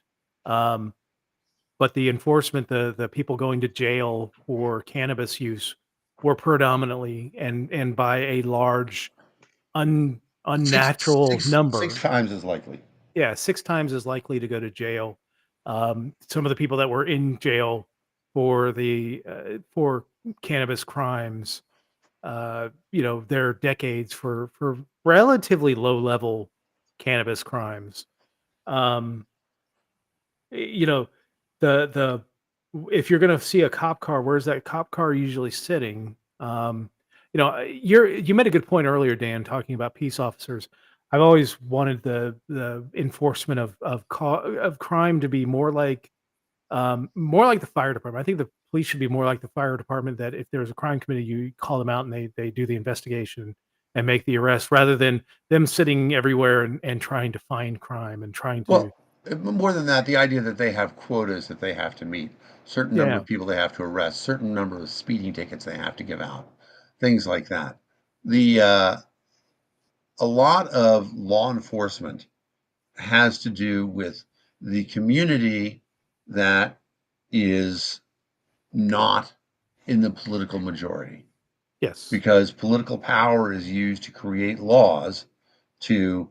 But the enforcement, the people going to jail for cannabis use were predominantly and by a large unnatural number. 6 times as likely. Yeah, 6 times as likely to go to jail. Some of the people that were in jail for for cannabis crimes, their decades for relatively low level cannabis crimes. The if you're going to see a cop car, where's that cop car usually sitting? You made a good point earlier, Dan, talking about peace officers. I've always wanted the enforcement of crime to be more like the fire department. I think the police should be more like the fire department, that if there's a crime committed, you call them out and they do the investigation and make the arrest, rather than them sitting everywhere and trying to find crime and trying to. Well, more than that, the idea that they have quotas that they have to meet, certain number of people they have to arrest, certain number of speeding tickets they have to give out, things like that. A lot of law enforcement has to do with the community that is not in the political majority. Yes. Because political power is used to create laws to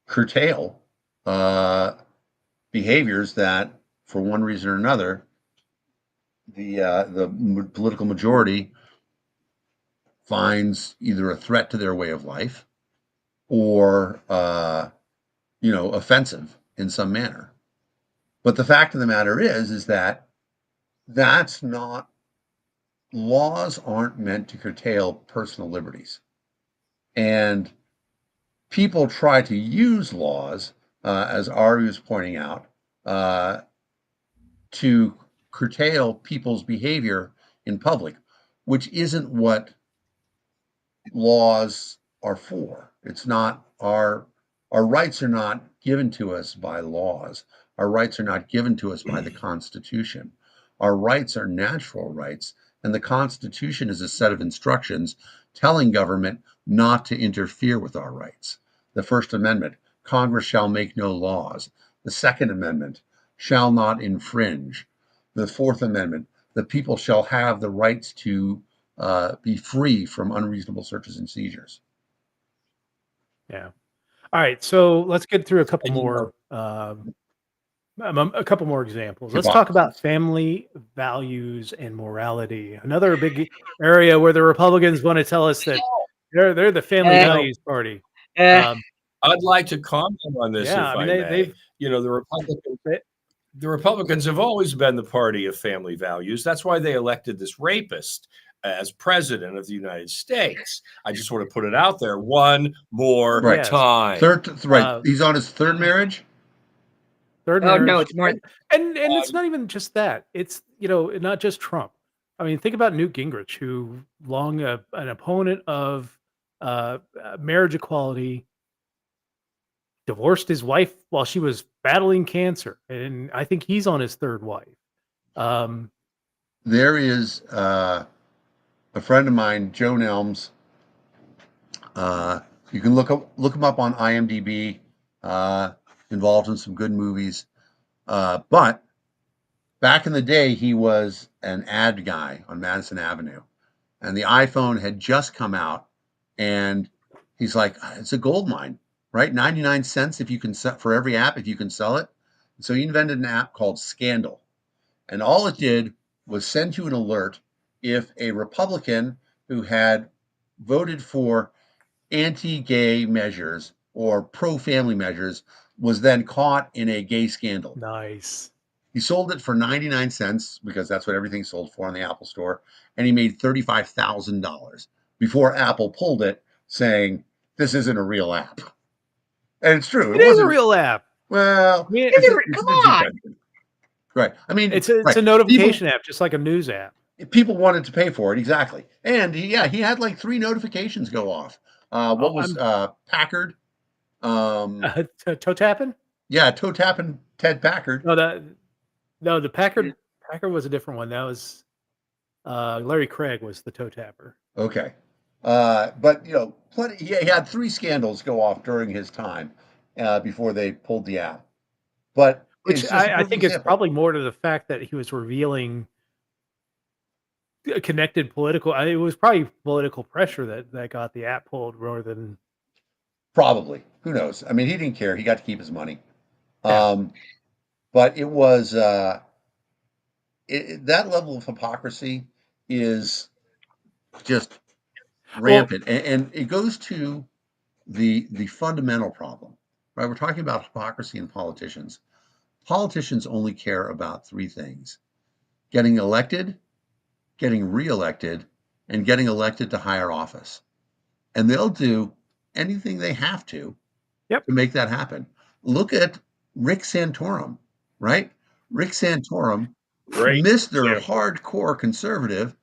curtail behaviors that, for one reason or another, the political majority finds either a threat to their way of life or offensive in some manner. But the fact of the matter is that that's not, laws aren't meant to curtail personal liberties. And people try to use laws, as Ari was pointing out, to curtail people's behavior in public, which isn't what laws are for. It's not our rights are not given to us by laws. Our rights are not given to us by the Constitution. Our rights are natural rights, and the Constitution is a set of instructions telling government not to interfere with our rights. The First Amendment, Congress shall make no laws. The Second Amendment, shall not infringe. The Fourth Amendment, the people shall have the rights to be free from unreasonable searches and seizures. Yeah. All right. So let's get through a couple more. A couple more examples. Let's talk about family values and morality. Another big area where the Republicans want to tell us that they're the family values party. I'd like to comment on this, Yeah, if I mean, I may. The Republicans have always been the party of family values. That's why they elected this rapist as president of the United States. I just want to put it out there one more time. He's on his third marriage. Third marriage. No, it's more. And it's not even just that. It's, not just Trump. I mean, think about Newt Gingrich, who long an opponent of marriage equality, divorced his wife while she was battling cancer, and I think he's on his third wife. There is a friend of mine, Joe Nelms. You can look him up on IMDb. Involved in some good movies, but back in the day, he was an ad guy on Madison Avenue, and the iPhone had just come out, and he's like, it's a gold mine, right? 99 cents if you can for every app if you can sell it. So he invented an app called Scandal, and all it did was send you an alert if a Republican who had voted for anti-gay measures or pro-family measures was then caught in a gay scandal. Nice. He sold it for 99 cents because that's what everything sold for in the Apple store, and he made $35,000 before Apple pulled it, saying this isn't a real app. And it's true. It is a real app. Well, come on. Right. I mean, it's a notification app, just like a news app. People wanted to pay for it, exactly. And he had like 3 notifications go off. What was Packard? Toe tapping? Yeah, toe tapping Ted Packard. No, the Packard was a different one. That was Larry Craig was the toe tapper. Okay. But plenty. He had 3 scandals go off during his time before they pulled the app. But which I think is probably more to the fact that he was revealing connected political. It was probably political pressure that got the app pulled rather than. Probably. Who knows? I mean, he didn't care. He got to keep his money. But it was that level of hypocrisy is just rampant, and it goes to the fundamental problem, right? We're talking about hypocrisy in politicians. Politicians only care about 3 things: getting elected, getting reelected, and getting elected to higher office. And they'll do anything they have to make that happen. Look at Rick Santorum, right? Rick Santorum, Mr. Hardcore conservative,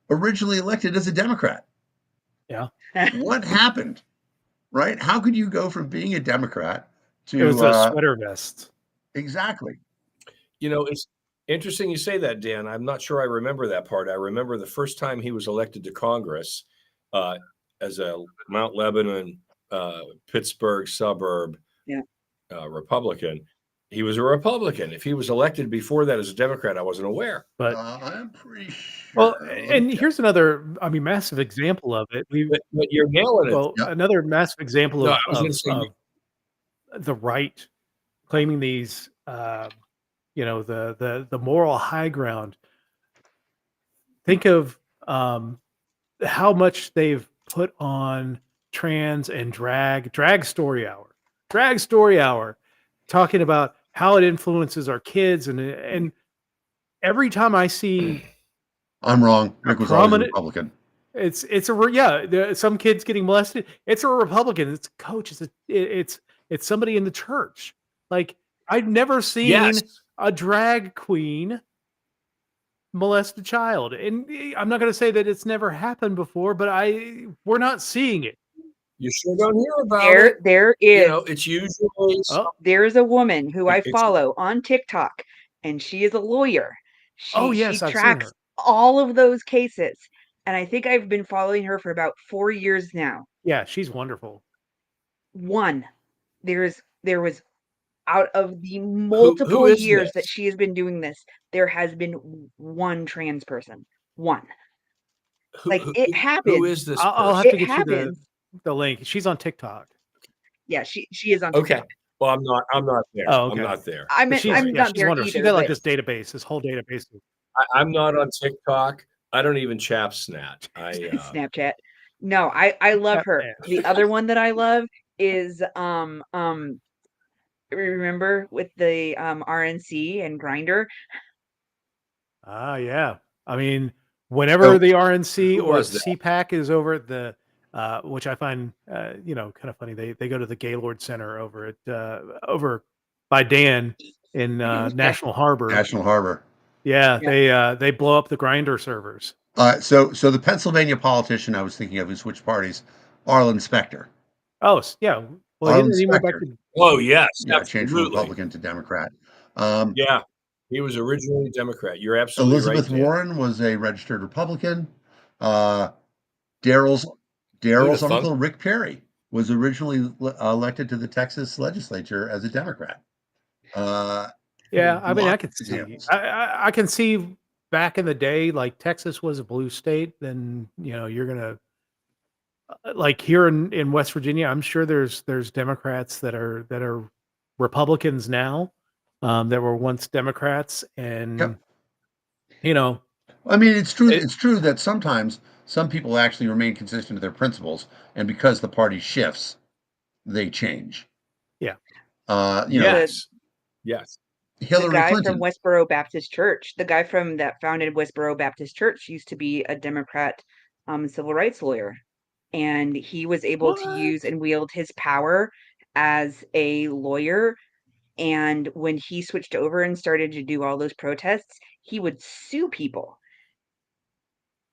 originally elected as a Democrat. Yeah. What happened, right? How could you go from being a Democrat to... It was a sweater vest. Exactly. It's interesting you say that, Dan. I'm not sure I remember that part. I remember the first time he was elected to Congress as a Mount Lebanon, Pittsburgh suburb Republican. He was a Republican. If he was elected before that as a Democrat, I wasn't aware. But I'm pretty sure. Well, and here's another, massive example of it. But you're nailing it. Well, another massive example of the right claiming these, the moral high ground. Think of how much they've put on trans and drag story hour, talking about how it influences our kids, and every time I see, I'm wrong. Rick was always a Republican. It's some kids getting molested. It's a Republican. It's a coach. It's somebody in the church. Like, I've never seen a drag queen molest a child, and I'm not going to say that it's never happened before, but we're not seeing it. You sure don't hear about it. There is. It's usually there's a woman who I follow on TikTok, and she is a lawyer. She tracks all of those cases, and I think I've been following her for about 4 years now. Yeah, she's wonderful. There was out of the multiple years that she has been doing this, there has been one trans person. One. It happens. Who is this? I'll have to get you the link. She's on TikTok. Yeah, she is on TikTok. Okay. Well, I'm not there. Oh, I'm okay. not there. I'm But she's I'm not she's there wonderful. She's either, got like but this database, this whole database. I'm not on TikTok. I don't even chap Snat. Snapchat. No, I love her. The other one that I love is remember with the RNC and Grinder? Ah, yeah. I mean, Oh, whenever the RNC Who or was that? CPAC is over at the, which I find, kind of funny. They go to the Gaylord Center over at over by Dan in National Harbor. National Harbor. Yeah, Yeah. they blow up the Grinder servers. So the Pennsylvania politician I was thinking of who switched parties, Arlen Specter. Oh, yeah. Well, Arlen he went back Specter. to. Oh, yes, Yeah, changed from absolutely. Republican to Democrat. Yeah, he was originally Democrat. You're absolutely Elizabeth right, Dan. Warren was a registered Republican. Daryl's Who'd have thunk? uncle, Rick Perry, was originally elected to the Texas legislature as a Democrat. Yeah, I mean, I lots could of see. examples. I can see back in the day, like Texas was a blue state. Then you're gonna like here in West Virginia. I'm sure there's Democrats that are Republicans now, that were once Democrats, and Yep. I mean, it's true. It's true that sometimes some people actually remain consistent to their principles, and because the party shifts, they change. Yeah. Yes. Hillary the guy Clinton from Westboro Baptist Church, the guy from that founded Westboro Baptist Church, used to be a Democrat civil rights lawyer, and he was able to use and wield his power as a lawyer. And when he switched over and started to do all those protests, he would sue people.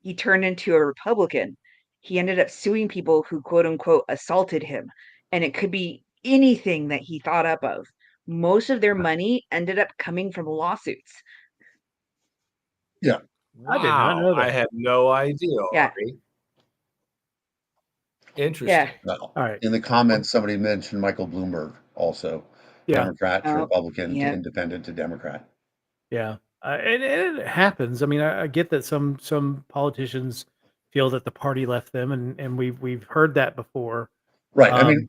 He turned into a Republican. He ended up suing people who quote unquote assaulted him, and it could be anything that he thought up of. Most of their money ended up coming from lawsuits. Yeah. I did not know that. I had no idea, Yeah. Ari. Interesting. Well, All right. in the comments, somebody mentioned Michael Bloomberg, also Democrat to Republican to Independent to Democrat. Yeah, and it happens. I mean, I get that some politicians feel that the party left them, and we've heard that before. Right. I mean,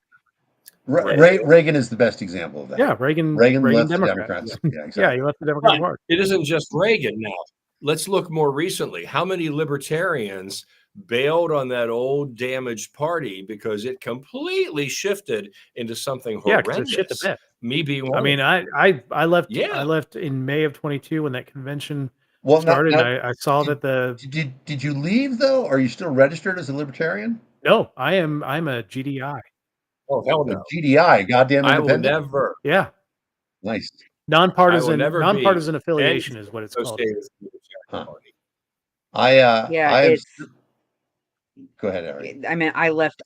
Reagan is the best example of that. Yeah, Reagan left the Democrat. Democrats. Yeah, Yeah, exactly. he left the Democratic Party. It isn't just Reagan now. Let's look more recently. How many libertarians bailed on that old damaged party because it completely shifted into something Yeah, because it shit horrendous? the bed. Me being one. I mean, I left. Yeah. I left in May of 22 when that convention Well, started. And I saw that the. Did you leave though? Are you still registered as a libertarian? No, I'm a GDI. Oh hell no. GDI, goddamn independent. I will never. Yeah. Nice. Nonpartisan affiliation is what it's called. Huh. Go ahead, Ari. I mean, I left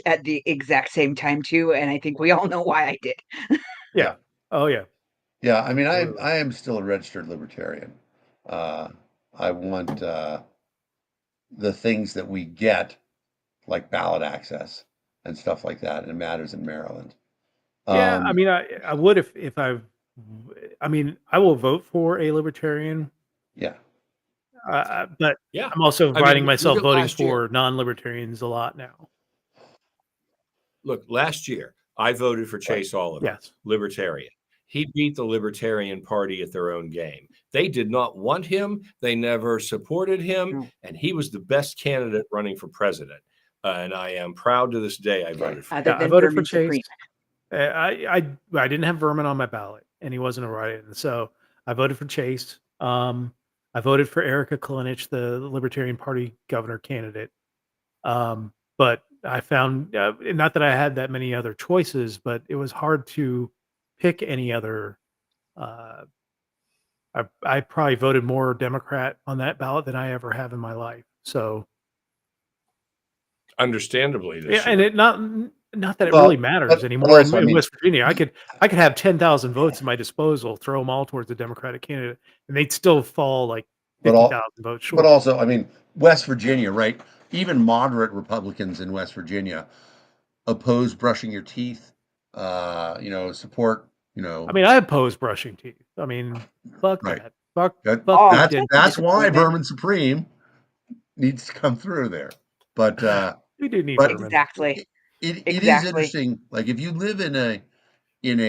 at the exact same time too, and I think we all know why I did. Yeah. Oh yeah. Yeah, I mean, I am still a registered libertarian. I want the things that we get, like ballot access and stuff like that, and it matters in Maryland. Yeah, I mean, I would if I mean, I will vote for a libertarian. Yeah. But yeah, I'm also finding myself voting for year. non-libertarians a lot now. Look, last year I voted for Chase Oliver, yes, libertarian. He beat the Libertarian Party at their own game. They did not want him. They never supported him, and he was the best candidate running for president. And I am proud to this day I voted for him. I voted for Chase. I didn't have Vermin on my ballot, and he wasn't a write-in, so I voted for Chase. I voted for Erica Kolenich, the Libertarian Party governor candidate. But I found, not that I had that many other choices, but it was hard to pick any other. I probably voted more Democrat on that ballot than I ever have in my life. So, understandably, yeah, and it not that it really matters anymore in West Virginia. I could have 10,000 votes at my disposal, throw them all towards the Democratic candidate, and they'd still fall like 50,000 votes short. But also, I mean, West Virginia, right? Even moderate Republicans in West Virginia oppose brushing your teeth. Support. I mean, I oppose brushing teeth. I mean, fuck that. Fuck. That's why Vermin Supreme needs to come through there. But we do need Vermin. Exactly. It is interesting. Like if you live in in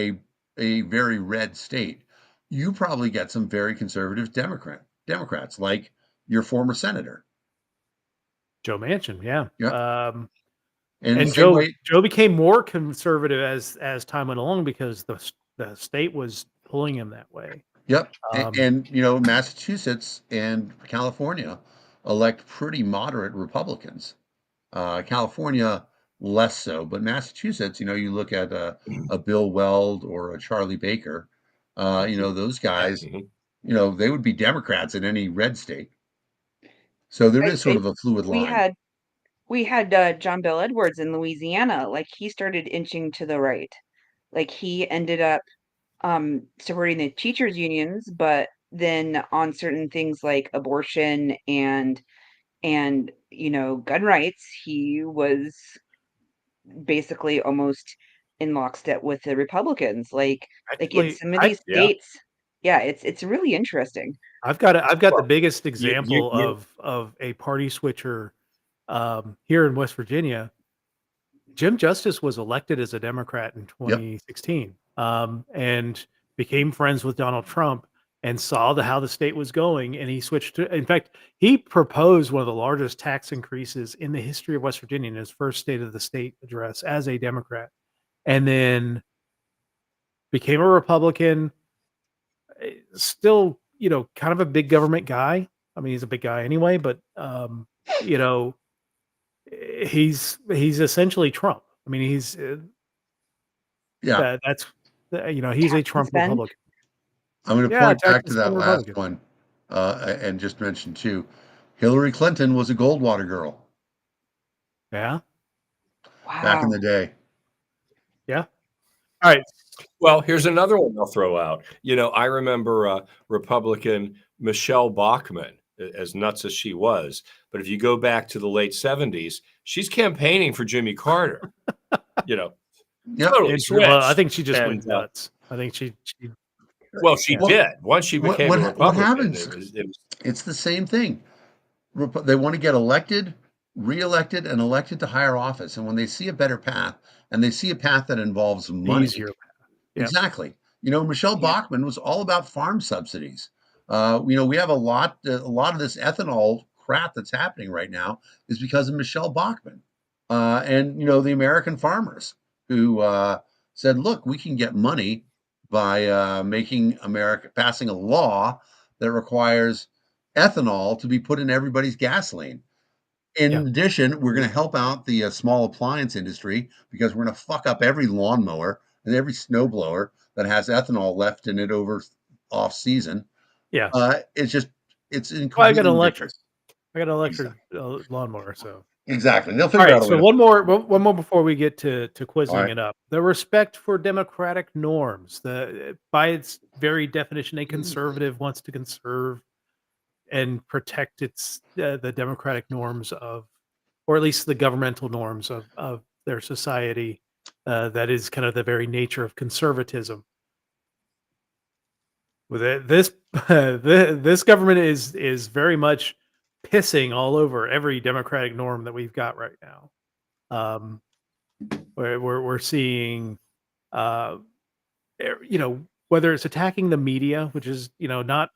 a very red state, you probably get some very conservative Democrats, like your former senator. Joe Manchin, yeah. Yeah. And the And same way, Joe became more conservative as time went along because the state was pulling him that way. yep. Um, And you know, Massachusetts and California elect pretty moderate Republicans. California less so, but Massachusetts, you know, you look at a Bill Weld or a Charlie Baker, you know, those guys, Mhm. you know, they would be Democrats in any red state. So there is sort I of a fluid we line. had John Bel Edwards in Louisiana, like, he started inching to the right. Like, he ended up, supporting the teachers' unions, but then on certain things like abortion and, gun rights, he was basically almost in lockstep with the Republicans. Like, in actually, some of these Yeah. states, yeah, it's really interesting. I've got the Well, biggest you example you of a party switcher here in West Virginia. Jim Justice was elected as a Democrat in Yep. 2016, and became friends with Donald Trump and saw how the state was going, and he switched to. In fact, he proposed one of the largest tax increases in the history of West Virginia in his first State of the State address as a Democrat, and then became a Republican. Still, kind of a big government guy. I mean, he's a big guy anyway, but you know, he's essentially Trump. I mean, he's Yeah. that's he's a Tax and Trump spend. Republican. I'm going to Yeah, point back Texas to that been last Republican. one and just mention too, Hillary Clinton was a Goldwater girl Yeah, back in the Wow. day. yeah. All right. well, here's another one I'll throw out. I remember Republican Michelle Bachmann, as nuts as she was. But if you go back to the late 70s, she's campaigning for Jimmy Carter. You know, Yep. totally Well, I switched. think she just And went nuts. I think she well, she yeah. Well, did. Once she became a what Republican, happens? it was It's the same thing. They want to get elected, reelected, and elected to higher office. And when they see a better path, and they see a path that involves money, Easier. Yeah. exactly. You know, Michelle Yeah. Bachmann was all about farm subsidies. You know, we have a lot of this ethanol crap that's happening right now is because of Michelle Bachmann, and you know the American farmers who said, "Look, we can get money by making America passing a law that requires ethanol to be put in everybody's gasoline." Yeah. In addition, we're going to help out the small appliance industry because we're going to fuck up every lawnmower and every snowblower that has ethanol left in it over off season. Yeah. It's Well, I got completely an electric. ridiculous. I got an electric Exactly. lawnmower. So Exactly. They'll all figure right. out a way So to. one more before we get to All quizzing right. it up. The respect for democratic norms. The by its very definition, a conservative wants to conserve and protect the democratic norms of, or at least the governmental norms of their society. That is kind of the very nature of conservatism. With this this government is very much pissing all over every democratic norm that we've got right now. Um, we're seeing, uh, whether it's attacking the media, which is not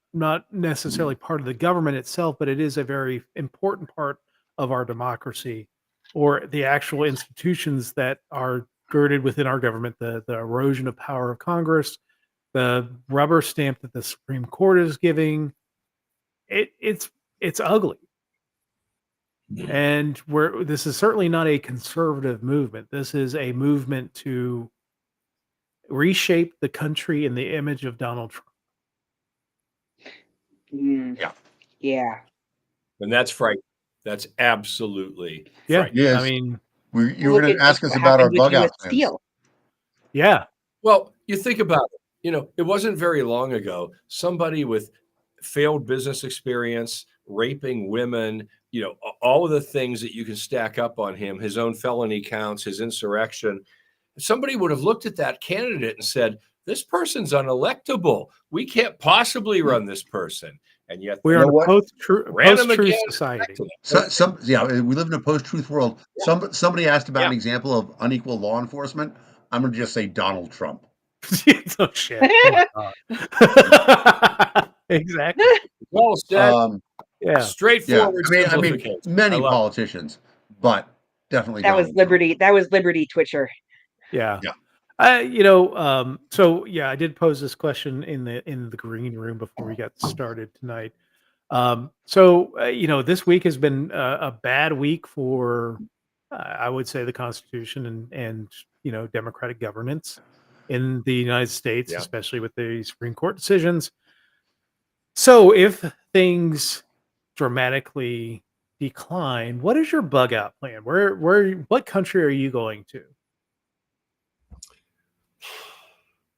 necessarily part of the government itself, but it is a very important part of our democracy, or the actual institutions that are girded within our government, the erosion of power of Congress, the rubber stamp that the Supreme Court is giving. It's ugly. And this is certainly not a conservative movement. This is a movement to reshape the country in the image of Donald Trump. Mm, Yeah. yeah. and that's frightening. That's absolutely Yeah. frightening. I Yes. mean, You were Look going at to ask just us what about our happened with bug out U.S. plans. Steel. yeah. Well, you think about it, it wasn't very long ago, somebody with failed business experience, raping women, all of the things that you can stack up on him, his own felony counts, his insurrection. Somebody would have looked at that candidate and said, this person's unelectable. We can't possibly run this person. And yet We they are You in know a what? ran him post-truth again. society. We live in a post-truth world. Yeah. Somebody asked about Yeah. an example of unequal law enforcement. I'm going to just say Donald Trump. Oh shit! Oh my God. Exactly. Well said. Yeah. Straightforward I mean, simplification. I many love it. politicians, but definitely That was Donald Trump. Liberty. That was Liberty Twitcher. Yeah. Yeah. So yeah, I did pose this question in the green room before we got started tonight. This week has been a bad week for, I would say, the Constitution and democratic governance in the United States, Yeah. especially with the Supreme Court decisions. So if things dramatically decline, what is your bug out plan? What country are you going to?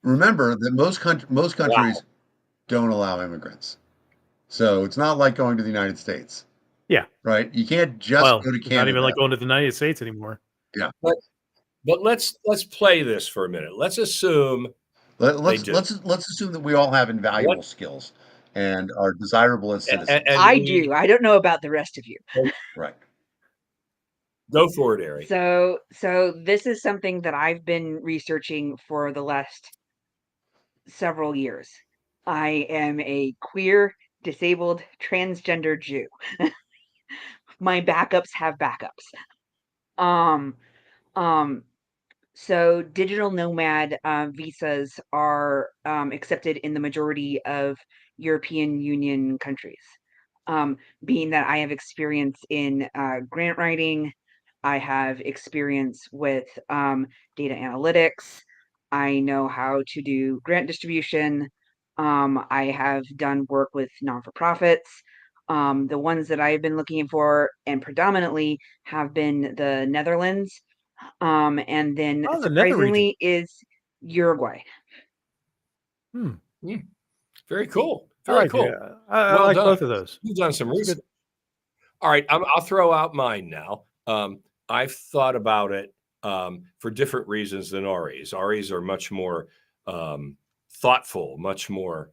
Remember that most Wow. countries don't allow immigrants. So it's not like going to the United States, Yeah. right? You can't just Well, go to it's not even Canada. like going to the United States anymore. Yeah. But let's play this for a minute. Let's assume Let's do. let's assume that we all have invaluable skills and are desirable as citizens. and I do. I don't know about the rest of you. Right. Go for it, Ari. So this is something that I've been researching for the last several years. I am a queer, disabled, transgender Jew. My backups have backups. So digital nomad visas are accepted in the majority of European Union countries. Being that I have experience in grant writing, I have experience with data analytics. I know how to do grant distribution. I have done work with non-for-profits. The ones that I've been looking for and predominantly have been the Netherlands, and then Oh, the nether region. surprisingly is Uruguay. Very cool. All Very right, cool. yeah. I Well like done. both of those. You've done some That's research. good. All right, I'll throw out mine now. I've thought about it for different reasons than Ari's. Ari's are much more thoughtful, much more,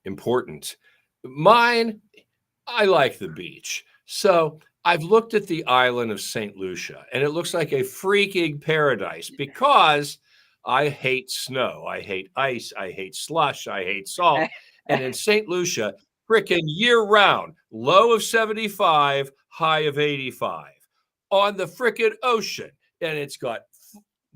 important. Mine, I like the beach. So I've looked at the island of St. Lucia, and it looks like a freaking paradise because I hate snow. I hate ice. I hate slush. I hate salt. And in St. Lucia, frickin' year round, low of 75, high of 85 on the frickin' ocean. And it's got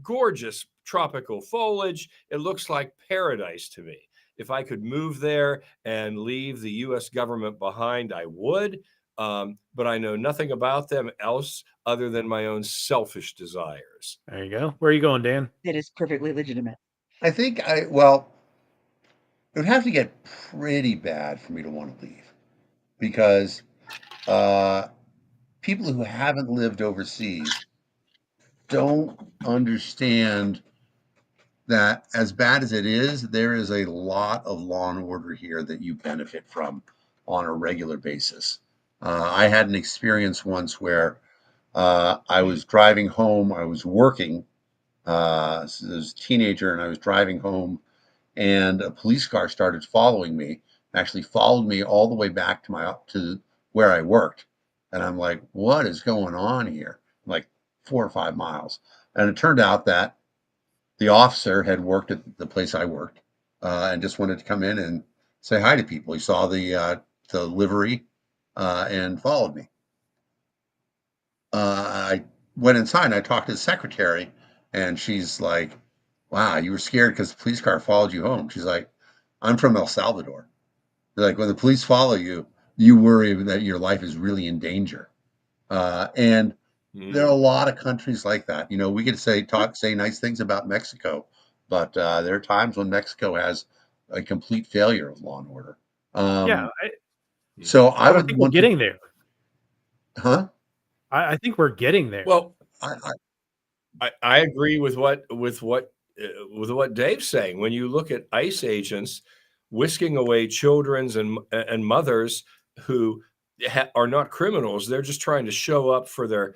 gorgeous tropical foliage. It looks like paradise to me. If I could move there and leave the US government behind, I would. But I know nothing about them else other than my own selfish desires. There you go. Where are you going, Dan? That is perfectly legitimate. I think it would have to get pretty bad for me to want to leave because people who haven't lived overseas don't understand that as bad as it is, there is a lot of law and order here that you benefit from on a regular basis. I had an experience once where I was driving home. I was working. So I was a teenager, and I was driving home, and a police car started following me. Actually, followed me all the way back to where I worked, and I'm like, "What is going on here?" Like 4 or 5 miles, and it turned out that the officer had worked at the place I worked, and just wanted to come in and say hi to people. He saw the livery, and followed me. I went inside and I talked to the secretary, and she's like, "Wow, you were scared because the police car followed you home." She's like, "I'm from El Salvador." Like, when the police follow you, you worry that your life is really in danger. And there are a lot of countries like that. We get to say nice things about Mexico, but there are times when Mexico has a complete failure of law and order. Yeah, So I I would think we're want to, getting there. huh? I think we're getting there. Well, I, I agree with what Dave's saying. When you look at ICE agents whisking away children's and mothers who are not criminals, they're just trying to show up for their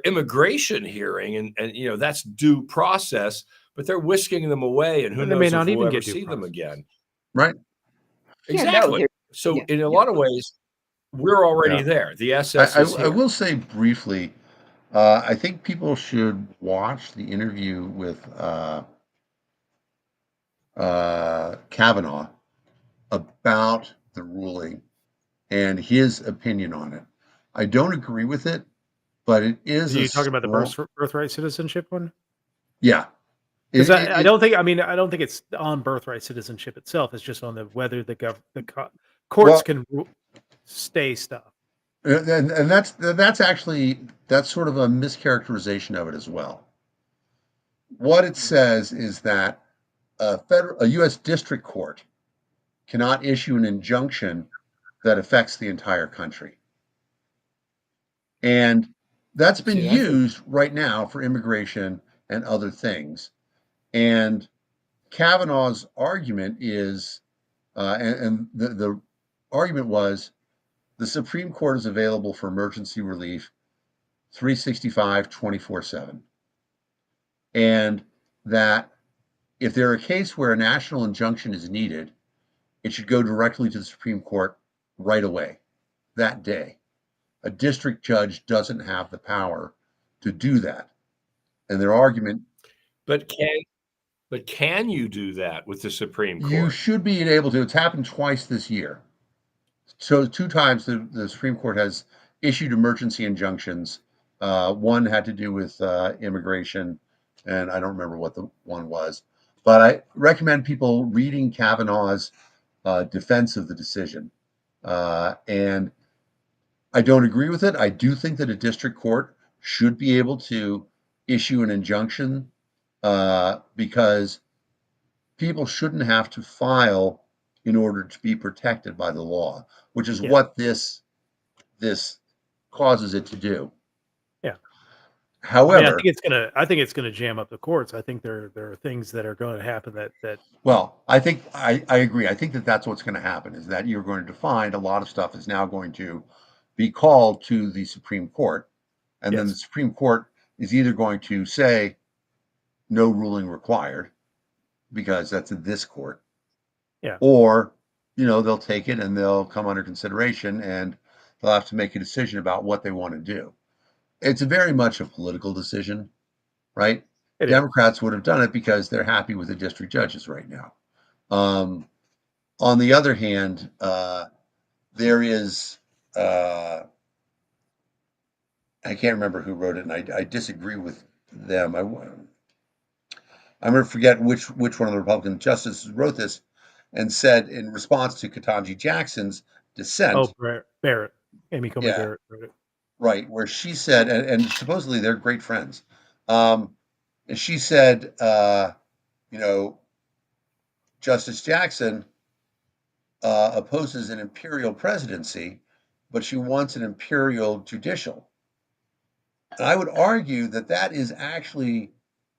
immigration hearing, and that's due process. But they're whisking them away, and who And they knows may if not we'll even ever get due see them process. again. right. Yeah, no, Exactly. they're- So yeah, in a yeah. lot of ways, we're already Yeah. there. The SS is I here. will say briefly, I think people should watch the interview with Kavanaugh about the ruling and his opinion on it. I don't agree with it, but it Are is a you talking about the small, birthright citizenship one? yeah. Because It, I don't think, I mean, I don't think it's on birthright citizenship itself. It's just on the whether courts well, can stay stuff. and that's actually that's sort of a mischaracterization of it as well. What it says is that a U.S. district court cannot issue an injunction that affects the entire country. And that's been See, that's used right now for immigration and other things. And Kavanaugh's argument is, and the argument was the Supreme Court is available for emergency relief 365, 24/7. And that if there a case where a national injunction is needed, it should go directly to the Supreme Court right away, that day. A district judge doesn't have the power to do that. And their argument, But can you do that with the Supreme you Court? should be able to. It's happened twice this year. So 2 times the Supreme Court has issued emergency injunctions. One had to do with immigration, and I don't remember what the one was. But I recommend people reading Kavanaugh's defense of the decision. And I don't agree with it. I do think that a district court should be able to issue an injunction because people shouldn't have to file in order to be protected by the law, which is what this causes it to do. Yeah. I However, think it's gonna jam up the courts. I think there are things that are going to happen that well, I think I agree. I think that that's what's going to happen is that you're going to find a lot of stuff is now going to be called to the Supreme Court, and then the yes. Supreme Court is either going to say no ruling required because that's in this court, Yeah. or they'll take it and they'll come under consideration and they'll have to make a decision about what they want to do. It's very much a political decision, right? It is. Democrats would have done it because they're happy with the district judges right now. On the other hand, there is I can't remember who wrote it, and I disagree with them. I'm going to forget which one of the Republican justices wrote this and said in response to Ketanji Jackson's dissent. Oh, Barrett. Amy Coney Yeah. Barrett wrote it. Right, where she said, and supposedly they're great friends. And she said, Justice Jackson opposes an imperial presidency, but she wants an imperial judicial. And I would argue that that is actually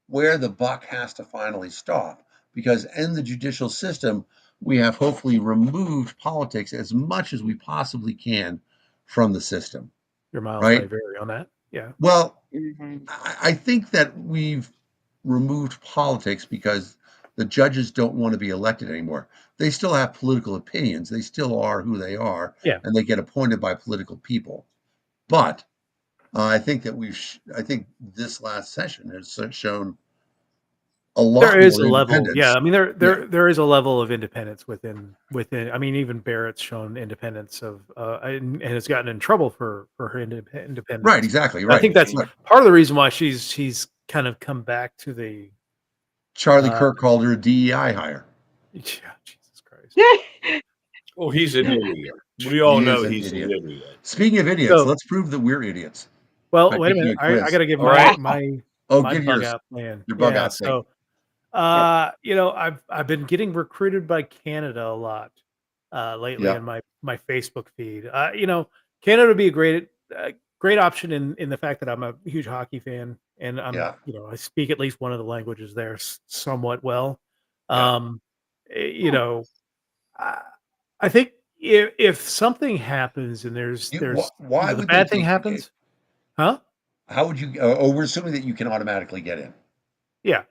where the buck has to finally stop, because in the judicial system, we have hopefully removed politics as much as we possibly can from the system. Your miles Right? may vary on that. Yeah. Well, Mhm. I think that we've removed politics because the judges don't want to be elected anymore. They still have political opinions. They still are who they are, Yeah. and they get appointed by political people. But I think that I think this last session has shown a lot There is more a level. independence. Yeah. I mean, Yeah. there is a level of independence within. I mean, even Barrett's shown independence of, and has gotten in trouble for her independence. Right, exactly, I right. think that's Right. part of the reason why she's kind of come back to the. Charlie Kirk called her a DEI hire. Yeah, Jesus Christ. Well, he's an idiot. We all He know is an he's idiot. an idiot. Speaking of idiots, So- let's prove that we're idiots Well, by wait a taking minute. a I quiz. got to give All right. my Get bug yours. out plan. Your bug Yeah, out thing. so I've been getting recruited by Canada a lot lately Yeah. in my Facebook feed. Canada would be a great option in the fact that I'm a huge hockey fan and I'm Yeah. I speak at least one of the languages there somewhat well. Yeah. I think if something happens and there's Why the would bad they thing take happens, huh? How would you? Oh, we're assuming that you can automatically get in. Yeah.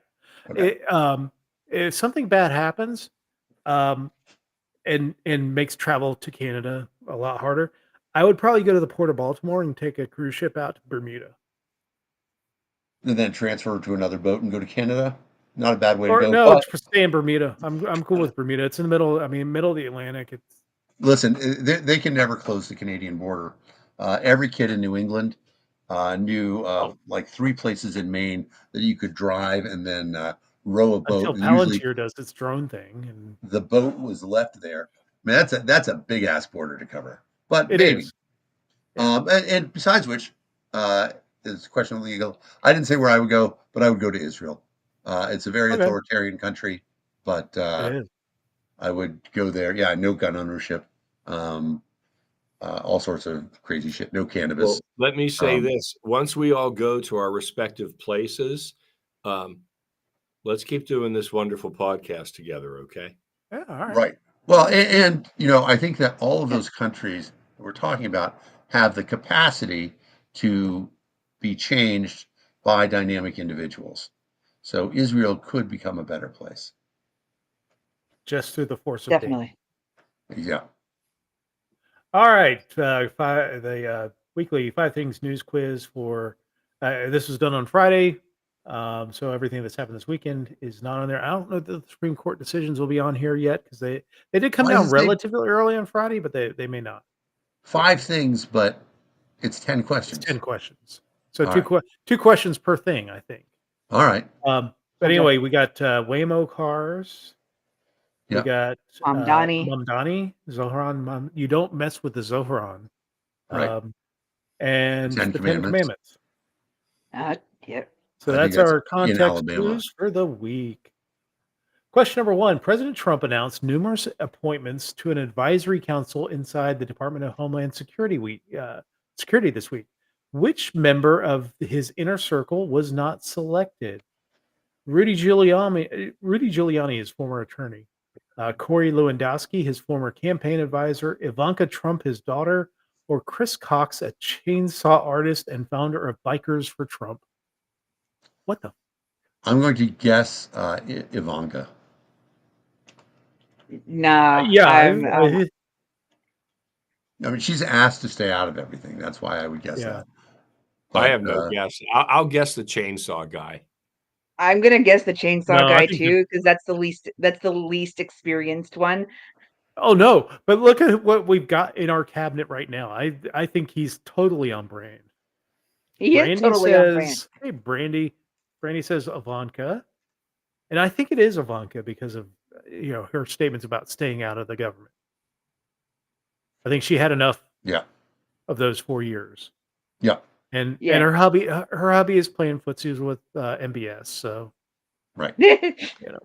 Okay. If something bad happens, um, and makes travel to Canada a lot harder, I would probably go to the port of Baltimore and take a cruise ship out to Bermuda. And then transfer to another boat and go to Canada. not a bad way to Or go. no, But stay in Bermuda. I'm cool with Bermuda. It's in the middle. I mean, middle of the Atlantic. It's listen, they can never close the Canadian border. Every kid in New England knew oh, like 3 places in Maine that you could drive and then row a boat. until And usually Palantir does its drone thing, and the boat was left there. I mean, that's a big ass border to cover. But it maybe. is. Yeah. And besides which, it's a question of legal. I didn't say where I would go, but I would go to Israel. It's a very Okay. authoritarian country, but It is. I would go there. Yeah, no gun ownership, all sorts of crazy shit. No cannabis. Well, let me say Um, this. Once we all go to our respective places, let's keep doing this wonderful podcast together, okay? Yeah. All right. Right. Well, and you know, I think that all of those countries that we're talking about have the capacity to be changed by dynamic individuals. So Israel could become a better place. Just through the force of data. Definitely. Yeah. All right. The weekly 5 things news quiz for this was done on Friday. So everything that's happened this weekend is not on there. I don't know if the Supreme Court decisions will be on here yet because they did come Why does down it say relatively early on Friday, but they may not. 5 things, but it's 10 It's questions? 10 questions. So All two right. two questions per thing, I think. All right. But Okay. anyway, we got Waymo cars. We Yeah. got Mamdani. Mamdani, Zohran. You don't mess with the Zohran. Right. And Ten the Ten Commandments. Commandments. Yep. So I think that's that's our in context Alabama. clues for the week. Question number 1. President Trump announced numerous appointments to an advisory council inside the Department of Homeland Security Security this week. Which member of his inner circle was not selected? Rudy Giuliani, his former attorney. Corey Lewandowski, his former campaign advisor. Ivanka Trump, his daughter. Or Chris Cox, a chainsaw artist and founder of Bikers for Trump. What the? I'm going to guess Ivanka. Nah. Yeah, I mean, she's asked to stay out of everything. That's why I would guess yeah. that. I But have no guess. I'll guess the chainsaw guy. I'm gonna guess the chainsaw No, I guy think too, because that's the least experienced one. Oh no, but look at what we've got in our cabinet right now. I think he's totally on brand. He is Brandy totally on brand. says, "Hey, Brandy." Brandy says Ivanka, and I think it is Ivanka because of her statements about staying out of the government. I think she had enough yeah, of those 4 years, yeah, and Yeah. her hobby is playing footsies with MBS. So right. you know,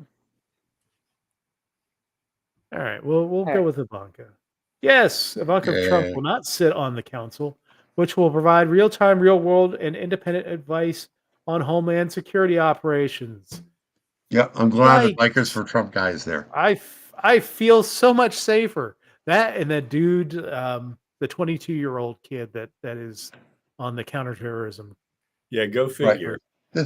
all right, we'll All go right. with Ivanka. Yes, Ivanka Trump Yeah, will not sit on the council, which will provide real-time, real-world, and independent advice on homeland security operations. yeah. I'm glad the Bikers Yikes! for Trump guy is there. I feel so much safer. That and that dude, the 22-year-old kid that is on the counterterrorism. Yeah, go Right. figure. The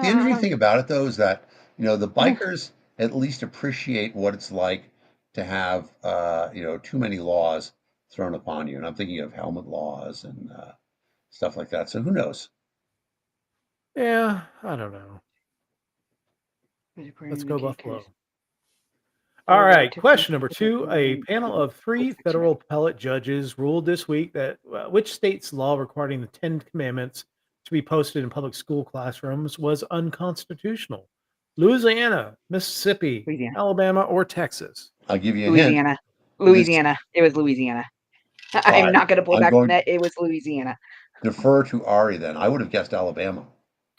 interesting thing about it though is that the bikers at least appreciate what it's like to have too many laws thrown upon you, and I'm thinking of helmet laws and stuff like that. So who knows? Yeah, I don't know. Let's go Buffalo. All right, question number 2. A panel of 3 federal appellate judges ruled this week that which state's law requiring the 10 Commandments to be posted in public school classrooms was unconstitutional. Louisiana, Mississippi, Louisiana. Alabama, or Texas? I'll give you a hint. Louisiana. It is- Louisiana. It was Louisiana. I'm Fine. not gonna pull I'm back from going that. It was Louisiana. defer to Ari then. I would have guessed Alabama.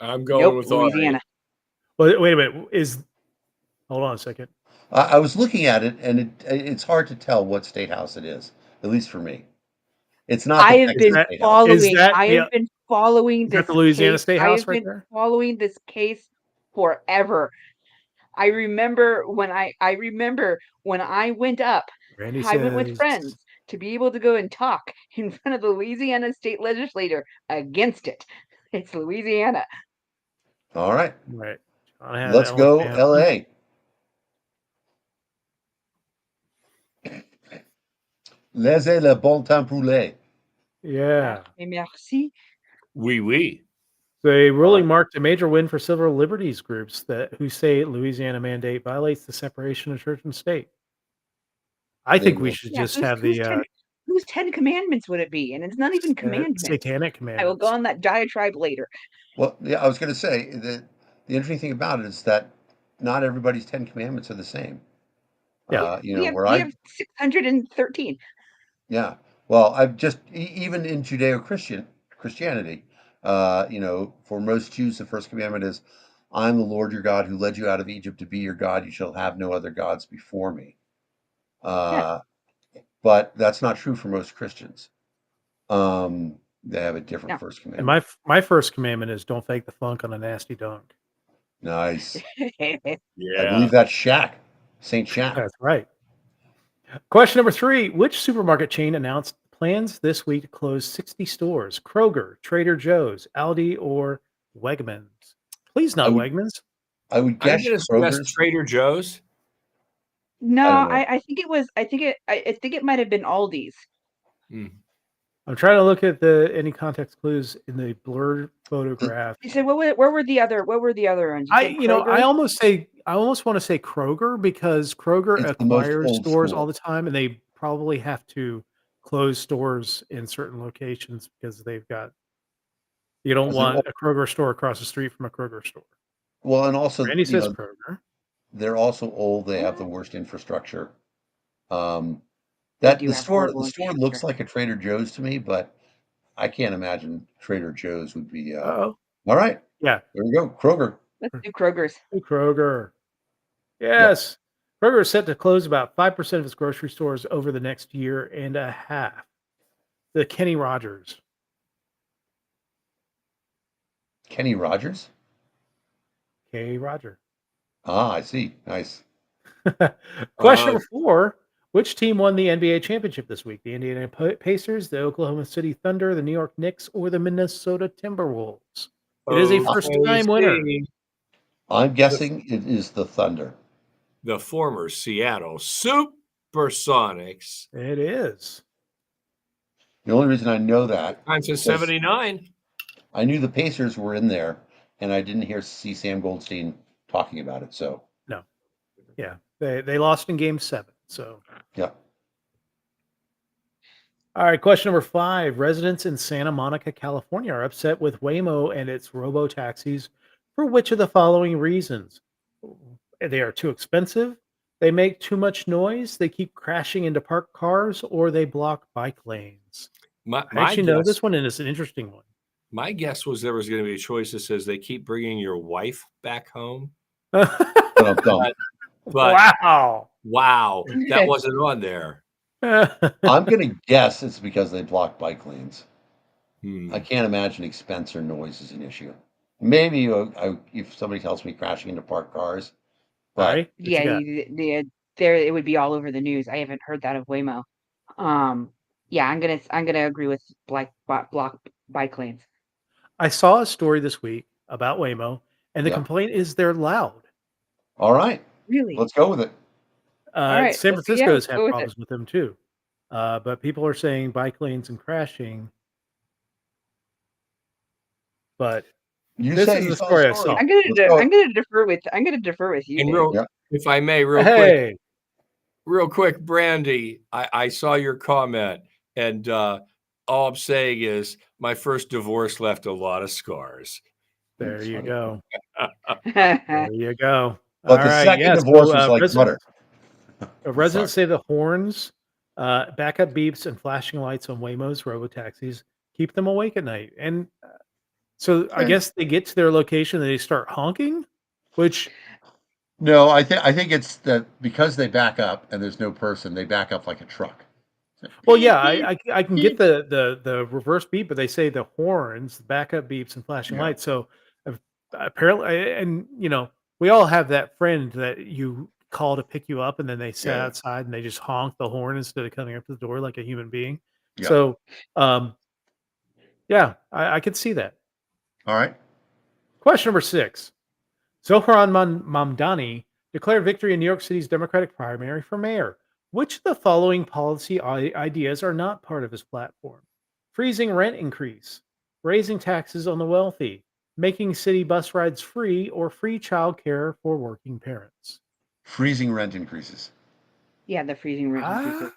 I'm going Nope, with Louisiana. Wait a minute. Hold on a second. I was looking at it, and it's hard to tell what state house it is, at least for me. It's not I the have Texas been State House. following. that I the- have been following Is that this the Louisiana case. State I House have right been there? following this case forever. I remember when I went up. Randy I went with says friends to be able to go and talk in front of the Louisiana state legislature against it. It's Louisiana. All right, right. John had let's go Alabama. LA. Laissez le bon temps rouler. Yeah. Merci. Oui, oui. The ruling Uh, marked a major win for civil liberties groups who say Louisiana mandate violates the separation of church and state. I they think we will. should Yeah, just have the whose 10 commandments would it be? And it's not even commandments. satanic I will go commandments. on that diatribe later. Well, yeah, I was going to say that the interesting thing about it is that not everybody's Ten Commandments are the same. Yeah. Where We have 613. yeah. Well, I've just even in Christianity, for most Jews, the first commandment is, "I'm the Lord your God who led you out of Egypt to be your God. You shall have no other gods before me." Yeah. Uh, but that's not true for most Christians. They have a different No. first And commandment. my first commandment is don't fake the funk on a nasty dunk. Nice. I Yeah. believe that's Shaq, Saint Shaq. That's right. Question number 3. Which supermarket chain announced plans this week to close 60 stores? Kroger, Trader Joe's, Aldi, or Wegmans? Please I not would Wegmans. I would I'm guess going to suggest Kroger's. Trader Joe's. No, I don't know. I think it was. I think it might have been Aldi's. Hmm. I'm trying to look at any context clues in the blurred photograph. You said where were the other? What were the other ones? You said I Kroger. almost want to say Kroger because Kroger It's the most acquires old stores all school. the time, and they probably have to close stores in certain locations because you don't 'Cause they're want old. a Kroger store across the street from a Kroger store. Well, and also, Randy says Kroger. they're also old. They have the Well, worst infrastructure. Um, they that do the have store horrible the store looks infrastructure. like a Trader Joe's to me, but I can't imagine Trader Joe's would be. Oh, All right, yeah, there we go. Kroger. Let's do Kroger's. Kroger. Yep. Yes, Kroger is set to close about 5% of its grocery stores over the next year and a half. The Kenny Rogers. Kenny Rogers. K. Roger. Ah, I see. Nice. Question Uh, number 4. Which team won the NBA championship this week? The Indiana Pacers, the Oklahoma City Thunder, the New York Knicks, or the Minnesota Timberwolves? It is a first-time winner. OKC, I'm the, guessing it is the Thunder. the former Seattle Supersonics. It is. The only reason I know that Time since because 79. I knew the Pacers were in there, and I didn't see Sam Goldstein talking about it. So No. Yeah. They lost in game 7. So, yeah. all right, question number 5. Residents in Santa Monica, California are upset with Waymo and its robo taxis for which of the following reasons? They are too expensive, they make too much noise, they keep crashing into parked cars, or they block bike lanes. My, I my actually know guess this one, and it's an interesting one. my guess was there was going to be a choice that says they keep bringing your wife back home. But But Wow. wow, that wasn't on there. I'm going to guess it's because they block bike lanes. Hmm. I can't imagine expense or noise is an issue. Maybe if somebody tells me crashing into parked cars, but Ari, what you Yeah, got? there it would be all over the news. I haven't heard that of Waymo. Yeah, I'm gonna agree with block bike lanes. I saw a story this week about Waymo, and the yeah. complaint is they're loud. All right, Really? let's go with it. All right, San Francisco has let's had go with it. problems with them too. But people are saying bike lanes and crashing. But You this say is you the saw a story I story. saw. Let's go. I'm gonna defer with you, And Dave. Yeah. if I may, real Hey, quick, Brandy, I saw your comment, and all I'm saying is my first divorce left a lot of scars. there That's you funny. go. There you go. But All the right. second Yeah. divorce So was like butter. residents Sorry. say the horns, backup beeps, and flashing lights on Waymo's robotaxis keep them awake at night. And so I Okay. guess they get to their location and they start honking, which No, I think it's that because they back up and there's no person, they back up like a truck. well, yeah, I can get the reverse beep, but they say the horns, backup beeps, and flashing Yeah. lights. So apparently, and we all have that friend that you call to pick you up, and then they sit Yeah. outside and they just honk the horn instead of coming up to the door like a human being. Yeah. So, yeah, I could see that. All right. Question number 6. Zohran Mamdani declared victory in New York City's Democratic primary for mayor. Which of the following policy ideas are not part of his platform? Freezing rent increase, raising taxes on the wealthy, making city bus rides free, or free childcare for working parents. Freezing rent increases. Yeah, the freezing rent increases.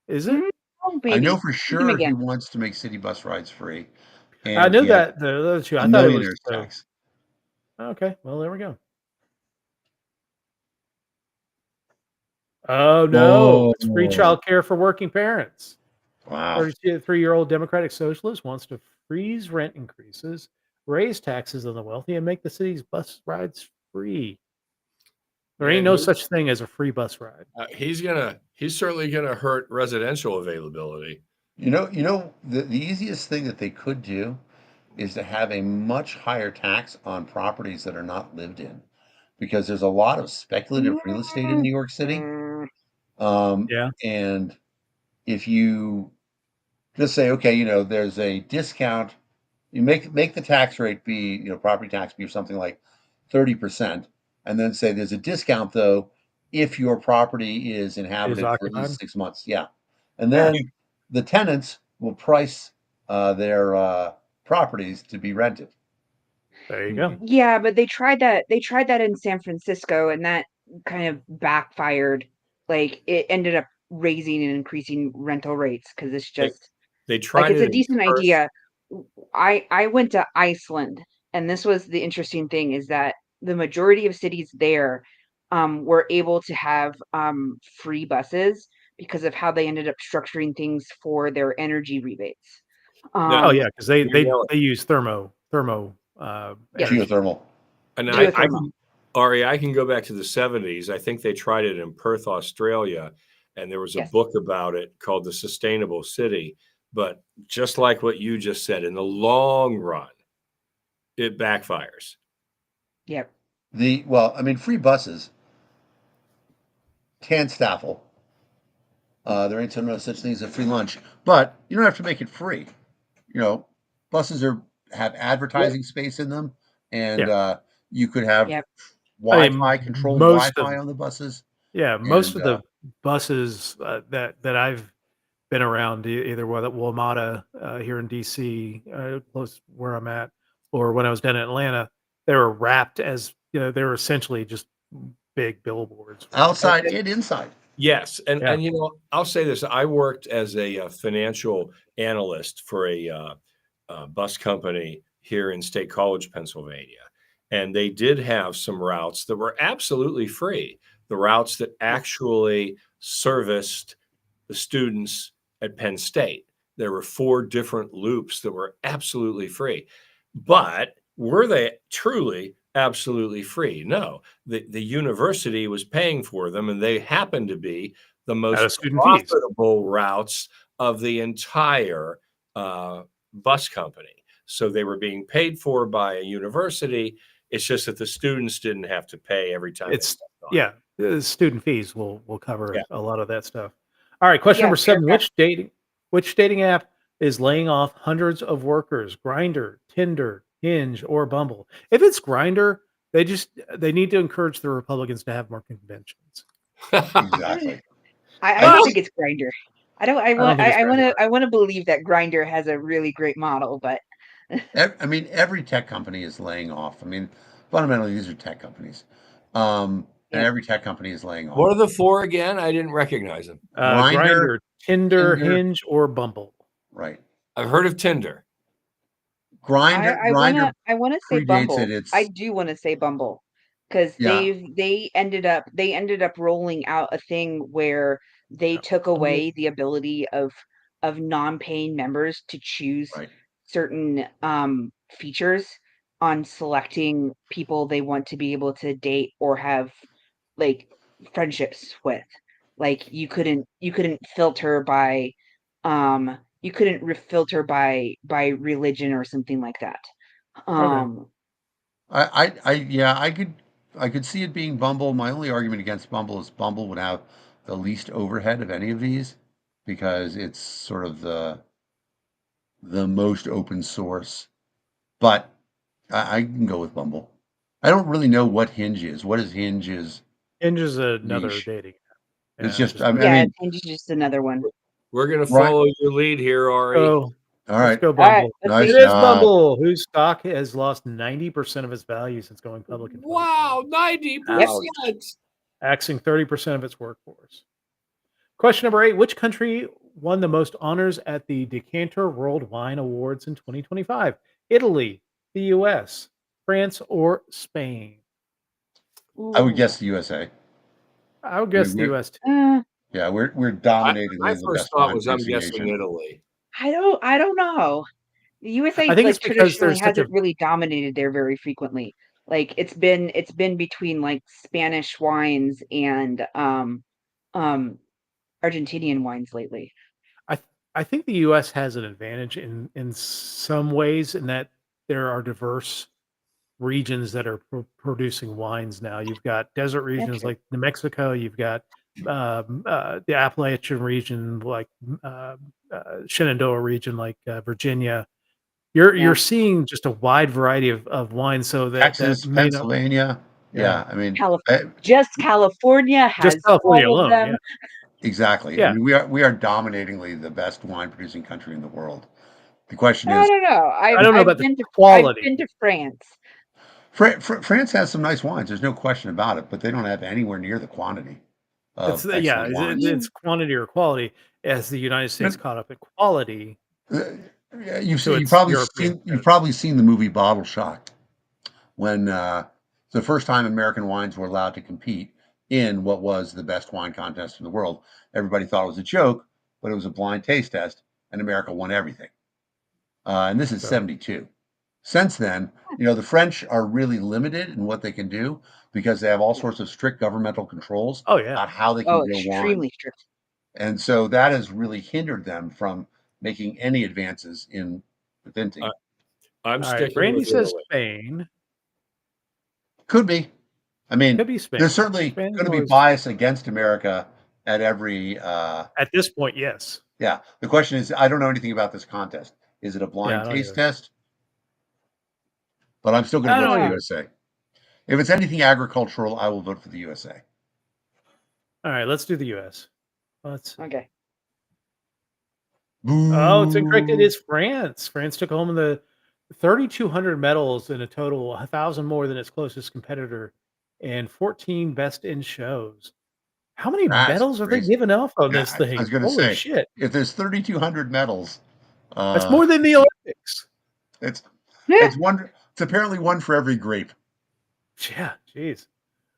Is it? Oh, I know maybe. for Read them sure he again. wants to make city bus rides free, I and knew he has that the other two. a I thought it was millionaire's tax. okay. Well, there we go. Oh no, it's free Oh, childcare for working parents. wow. 33-year-old Democratic Socialist wants to freeze rent increases, raise taxes on the wealthy, and make the city's bus rides free. There ain't Man, no such thing as a free bus ride. he's certainly gonna hurt residential availability. The easiest thing that they could do is to have a much higher tax on properties that are not lived in, because there's a lot of speculative real estate in New York City. Mm, Yeah. And if you just say, okay, there's a discount, you make the tax rate be, property tax be something like 30%, and then say there's a discount though if your property is Is inhabited for at occupied. least 6 months. Yeah. And Yeah. then the tenants will price their properties to be rented. There you go. yeah, but they tried that. They tried that in San Francisco, and that kind of backfired. Like it ended up raising and increasing rental rates because it's They just they like tried it's it a in decent Perth. idea. I went to Iceland, and this was the interesting thing is that the majority of cities there were able to have free buses because of how they ended up structuring things for their energy rebates. Now, Oh yeah, because they you know, use thermo Yes, energy. Geothermal. and I geothermal. can, Ari, I can go back to the 70s. I think they tried it in Perth, Australia, and there was a Yes. book about it called The Sustainable City. But just like what you just said, in the long run, it backfires. Yep. Free buses can staffle. There ain't no such thing as a free lunch, but you don't have to make it free. Buses have advertising space in them, and you could have Yep. I Wi-Fi, mean, controlled most Wi-Fi of on the buses. most And of the buses that I've been around, either with WMATA here in DC, close where I'm at, or when I was down in Atlanta, they were wrapped as they were essentially just big billboards. Right? outside and inside. Yes, and Yeah. I'll say this: I worked as a financial analyst for a bus company here in State College, Pennsylvania, and they did have some routes that were absolutely free. The routes that actually serviced the students at Penn State. There were 4 different loops that were absolutely free, but were they truly absolutely free? No, the university was paying for them, and they happened to be the Out most of student fees. profitable routes of the entire bus company. So they were being paid for by a university. It's just that the students didn't have to pay every time. It's yeah, student fees will cover Yeah. a lot of that stuff. All right, question Yeah, number 7: aircraft. which dating app is laying off hundreds of workers? Grinder, Tinder, Hinge, or Bumble? If it's Grinder, they need to encourage the Republicans to have more conventions. Exactly. I don't think it's Grinder. I don't. I I don't want. think it's Grindr. I want to believe that Grinder has a really great model, but Every tech company is laying off. Fundamentally, these are tech companies, and yeah. every tech company is laying What off. are the 4 again? I didn't recognize them. Grinder, Grinder, Tinder, Tinder, Hinge, or Bumble? right? I've heard of Tinder. Grinder I wanna say predates it. Bumble. I It's do wanna say Bumble, 'cause yeah. they ended up rolling out a thing where they took Bumble. away the ability of non-paying members to choose Right. certain, features on selecting people they want to be able to date or have, like, friendships with. Like, you couldn't filter by, you couldn't filter by religion or something like that. Okay. Yeah, I could see it being Bumble. My only argument against Bumble is Bumble would have the least overhead of any of these because it's sort of the most open source. But I can go with Bumble. I don't really know what Hinge is. What is Hinge's Hinge is another niche? dating app. It's Yeah, just just I like Yeah, mean, Hinge is just another one. We're going to right? follow your lead here, Ari. so All Let's right. go All right, Bumble. let's Nice It see. is job. Bumble, whose stock has lost 90% of its value since going public in 2020, Wow, 90%. axing 30% of its workforce. Question number 8. Which country won the most honors at the Decanter World Wine Awards in 2025? Italy, the US, France, or Spain? I would Ooh. guess the USA. I would I mean, guess the US too. yeah, we're My dominatingly the first best thought wine was I'm producing guessing nation. Italy. I don't know. The USA I think it's like because traditionally there's such a hasn't really dominated there very frequently. Like it's been between like Spanish wines and um Argentinian wines lately. I th- I think the US has an advantage in some ways in that there are diverse regions that are producing wines now. You've got desert That's regions true. like New Mexico. You've got the Appalachian region like Shenandoah region like Virginia. You're Yeah. seeing just a wide variety of wines. So that Texas, may not, Pennsylvania. yeah, Yeah, I mean, Calif just California just has California all of alone. them. Yeah, exactly. I yeah. mean, we are dominatingly the best wine producing country in the world. The question I is, don't know. I don't know about the I've quality. been to France. France has some nice wines. There's no question about it, but they don't have anywhere near the quantity It's of yeah, excellent wines. it's quantity or quality. As the United States And, caught up in quality yeah, you've to seen, you've its probably European seen you've competitors. probably seen the movie Bottle Shock when the first time American wines were allowed to compete in what was the best wine contest in the world. Everybody thought it was a joke, but it was a blind taste test, and America won everything. And this is So 72. Since then, the French are really limited in what they can do because they have all sorts of strict governmental controls oh yeah. about how they can Oh, grow wine. extremely strict. And so that has really hindered them from making any advances in the I, vinting. I'm All right. sticking Brandy with says Italy. Spain. Could be. I mean, Could be Spain. there's certainly Spain is going to be always bias against America at every. at this point, yes. Yeah. The question is, I don't know anything about this contest. Is it a Yeah, I blind don't taste either. test? But I'm still going I to vote for don't the either. USA. If it's anything agricultural, I will vote for the USA. All right, let's do the US. Let's see. Okay. Oh, it's incorrect. It Boo. is France. France took home the 3,200 medals in a total, 1,000 more than its closest competitor, and 14 best in shows. How many That's medals are they crazy. giving off on Yeah, this I was thing? going to Holy say, shit. if there's 3,200 medals, That's uh, more than the Olympics. it's Yeah. it's one. It's apparently one for every grape. Yeah, jeez.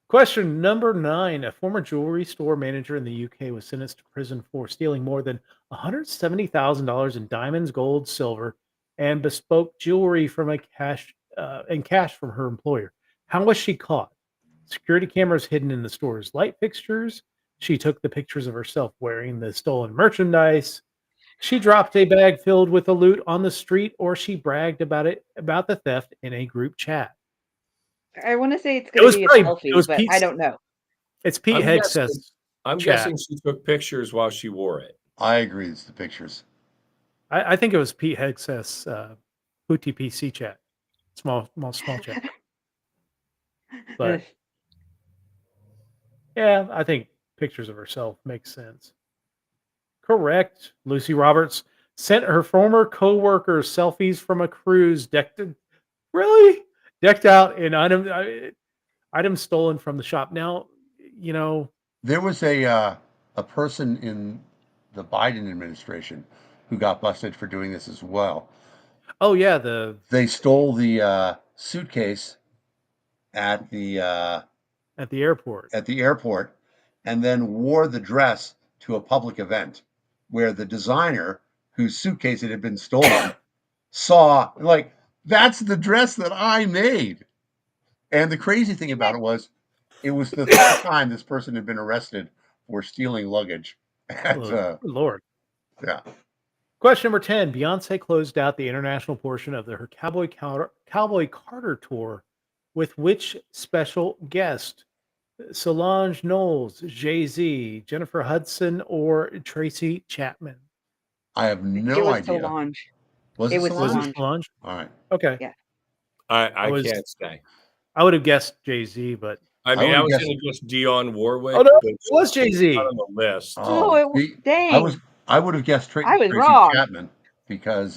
Question number 9. A former jewelry store manager in the UK was sentenced to prison for stealing more than $170,000 in diamonds, gold, silver, and bespoke jewelry from a cash from her employer. How was she caught? Security cameras hidden in the store's light fixtures. She took the pictures of herself wearing the stolen merchandise. She dropped a bag filled with the loot on the street, or she bragged about the theft in a group chat. I want to say it's It going to was be a probably it selfie, was but I Pete's don't know. It's Pete I'm guessing. Hegseth's I'm chat. guessing she took pictures while she wore it. I agree. It's the pictures. I think it was Pete Hegseth's Hootie PC chat. Small chat. But yeah, I think pictures of herself makes sense. Correct. Lucy Roberts sent her former co-workers selfies from a cruise decked out in items stolen from the shop. Now, you know, There was a person in the Biden administration who got busted for doing this as well. oh yeah, They stole the suitcase at the at the airport. airport, and then wore the dress to a public event where the designer whose suitcase it had been stolen saw, like, that's the dress that I made. And the crazy thing about it was the third time this person had been arrested for stealing luggage. At, Oh, good Lord. yeah. Question number 10. Beyonce closed out the international portion of her Cowboy Carter tour with which special guest? Solange Knowles, Jay-Z, Jennifer Hudson, or Tracy Chapman? I have It no was idea. Solange. Was It it was Was it Solange? Solange. Solange? All right. Okay. Yeah. I can't say. I would have guessed Jay-Z, but I I mean, would I have was guessed. going to guess Dionne Warwick, oh no, but it was she's not Jay-Z. on the list. Oh, Oh, see, dang. I would have guessed I was Tracy wrong. Chapman. because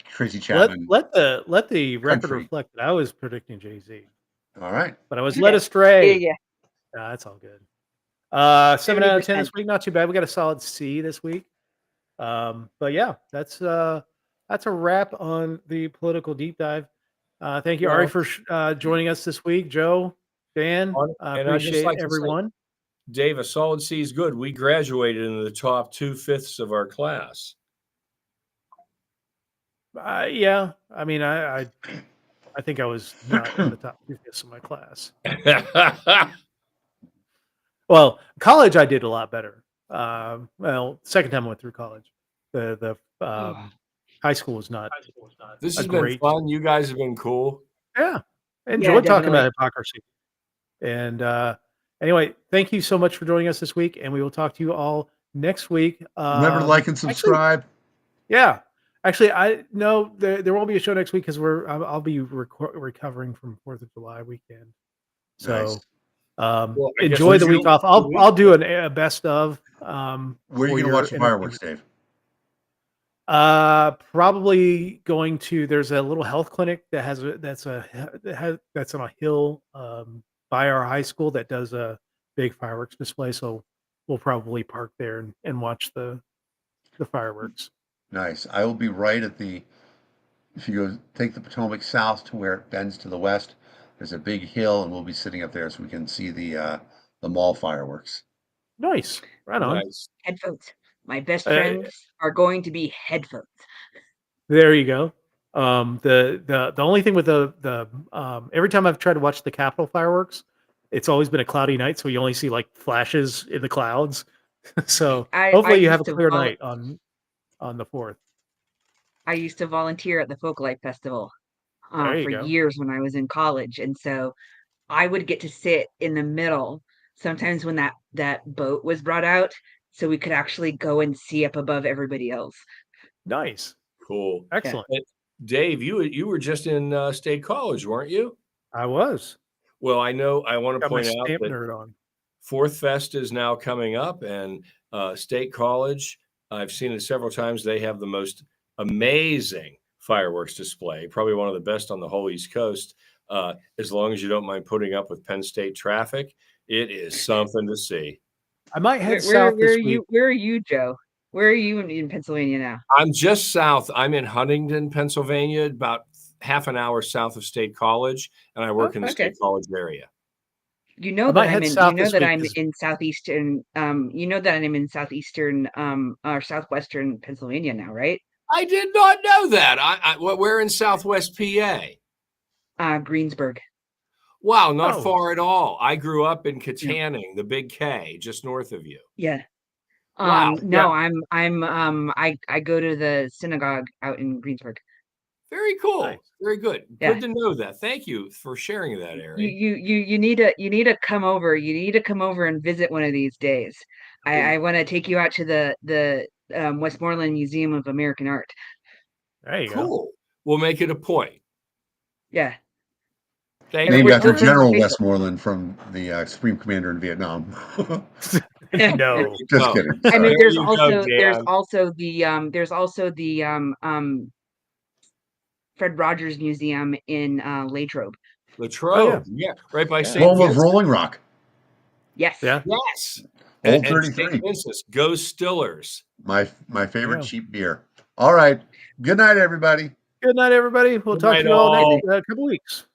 Tracy Chapman. Let the record Country. reflect that I was predicting Jay-Z, All right. but I was led astray. Nah, that's all good. 7 out of 10 this 70%. week, not too bad. We got a solid C this week. But yeah, that's a wrap on the political deep dive. Thank you, Ari, for joining us this week. Joe, Dan, And I'd just appreciate like to say, everyone. Dave, a solid C is good. We graduated in the top 2/5 of our class. Yeah, I mean, I think I was not in the top 2/5 of my class. Well, college I did a lot better. Well, second time I went through college. The high school was not. This a has been great- fun. You guys have been cool. Yeah, enjoyed talking definitely. about hypocrisy. And anyway, thank you so much for joining us this week, and we will talk to you all next week. Remember to like and subscribe. Yeah, actually, there won't be a show next week because I'll be recovering from 4th of July weekend. So. Nice. Well, I guess Enjoy the we'll week do- off. I'll do a best of. Where are for you going to your watch the fireworks, Dave? Probably going to. There's a little health clinic that's on a hill by our high school that does a big fireworks display. So we'll probably park there and watch the fireworks. Nice. I will be right at if you go take the Potomac south to where it bends to the west, there's a big hill, and we'll be sitting up there so we can see the mall fireworks. Nice, right on. Nice. Headphones. My best friends are going to be headphones. There you go. The only thing with the every time I've tried to watch the Capitol fireworks, it's always been a cloudy night, so you only see like flashes in the clouds. So hopefully you have a clear night on the 4th. I used to volunteer at the Folklight Festival There you for go. years when I was in college, and so I would get to sit in the middle sometimes when that boat was brought out, so we could actually go and see up above everybody else. Nice, Cool. excellent. And Dave, you were just in State College, weren't you? I was. Well, I know. I want to Got my point out stamp that nerd on. Fourth Fest is now coming up, and State College, I've seen it several times. They have the most amazing fireworks display, probably one of the best on the whole East Coast. As long as you don't mind putting up with Penn State traffic, it is something to see. I might head south this week. Where are you, Joe? Where are you in Pennsylvania now? I'm just south. I'm in Huntington, Pennsylvania, about half an hour south of State College, and I work in the State College area. You know that I'm in southeastern. You know that I'm in southeastern or southwestern Pennsylvania now, right? I did not know that. We're in Southwest PA. Greensburg. Wow, not far at all. I grew up in Katanning, the Big K, just north of you. Yeah. Wow. No, I go to the synagogue out in Greensburg. Very cool. Nice. Very good. Yeah. Good to know that. Thank you for sharing that, Ari. You need to come over. You need to come over and visit one of these days. I want to take you out to the Westmoreland Museum of American Art. There you go. Cool. We'll make it a point. Yeah. Thank Named you. after General Westmoreland from the Supreme Commander in Vietnam. No, Just kidding. I mean, Sorry. there's also the Fred Rogers Museum in Latrobe. Latrobe, yeah, right by St. Home of Vincent. Rolling Rock. Yes. Yeah. Yes. Old And 33. St. Vincent's, go Stillers. My favorite Yeah. cheap beer. All right. Good night, everybody. Good night, everybody. We'll Good talk night, to you all all. next couple weeks.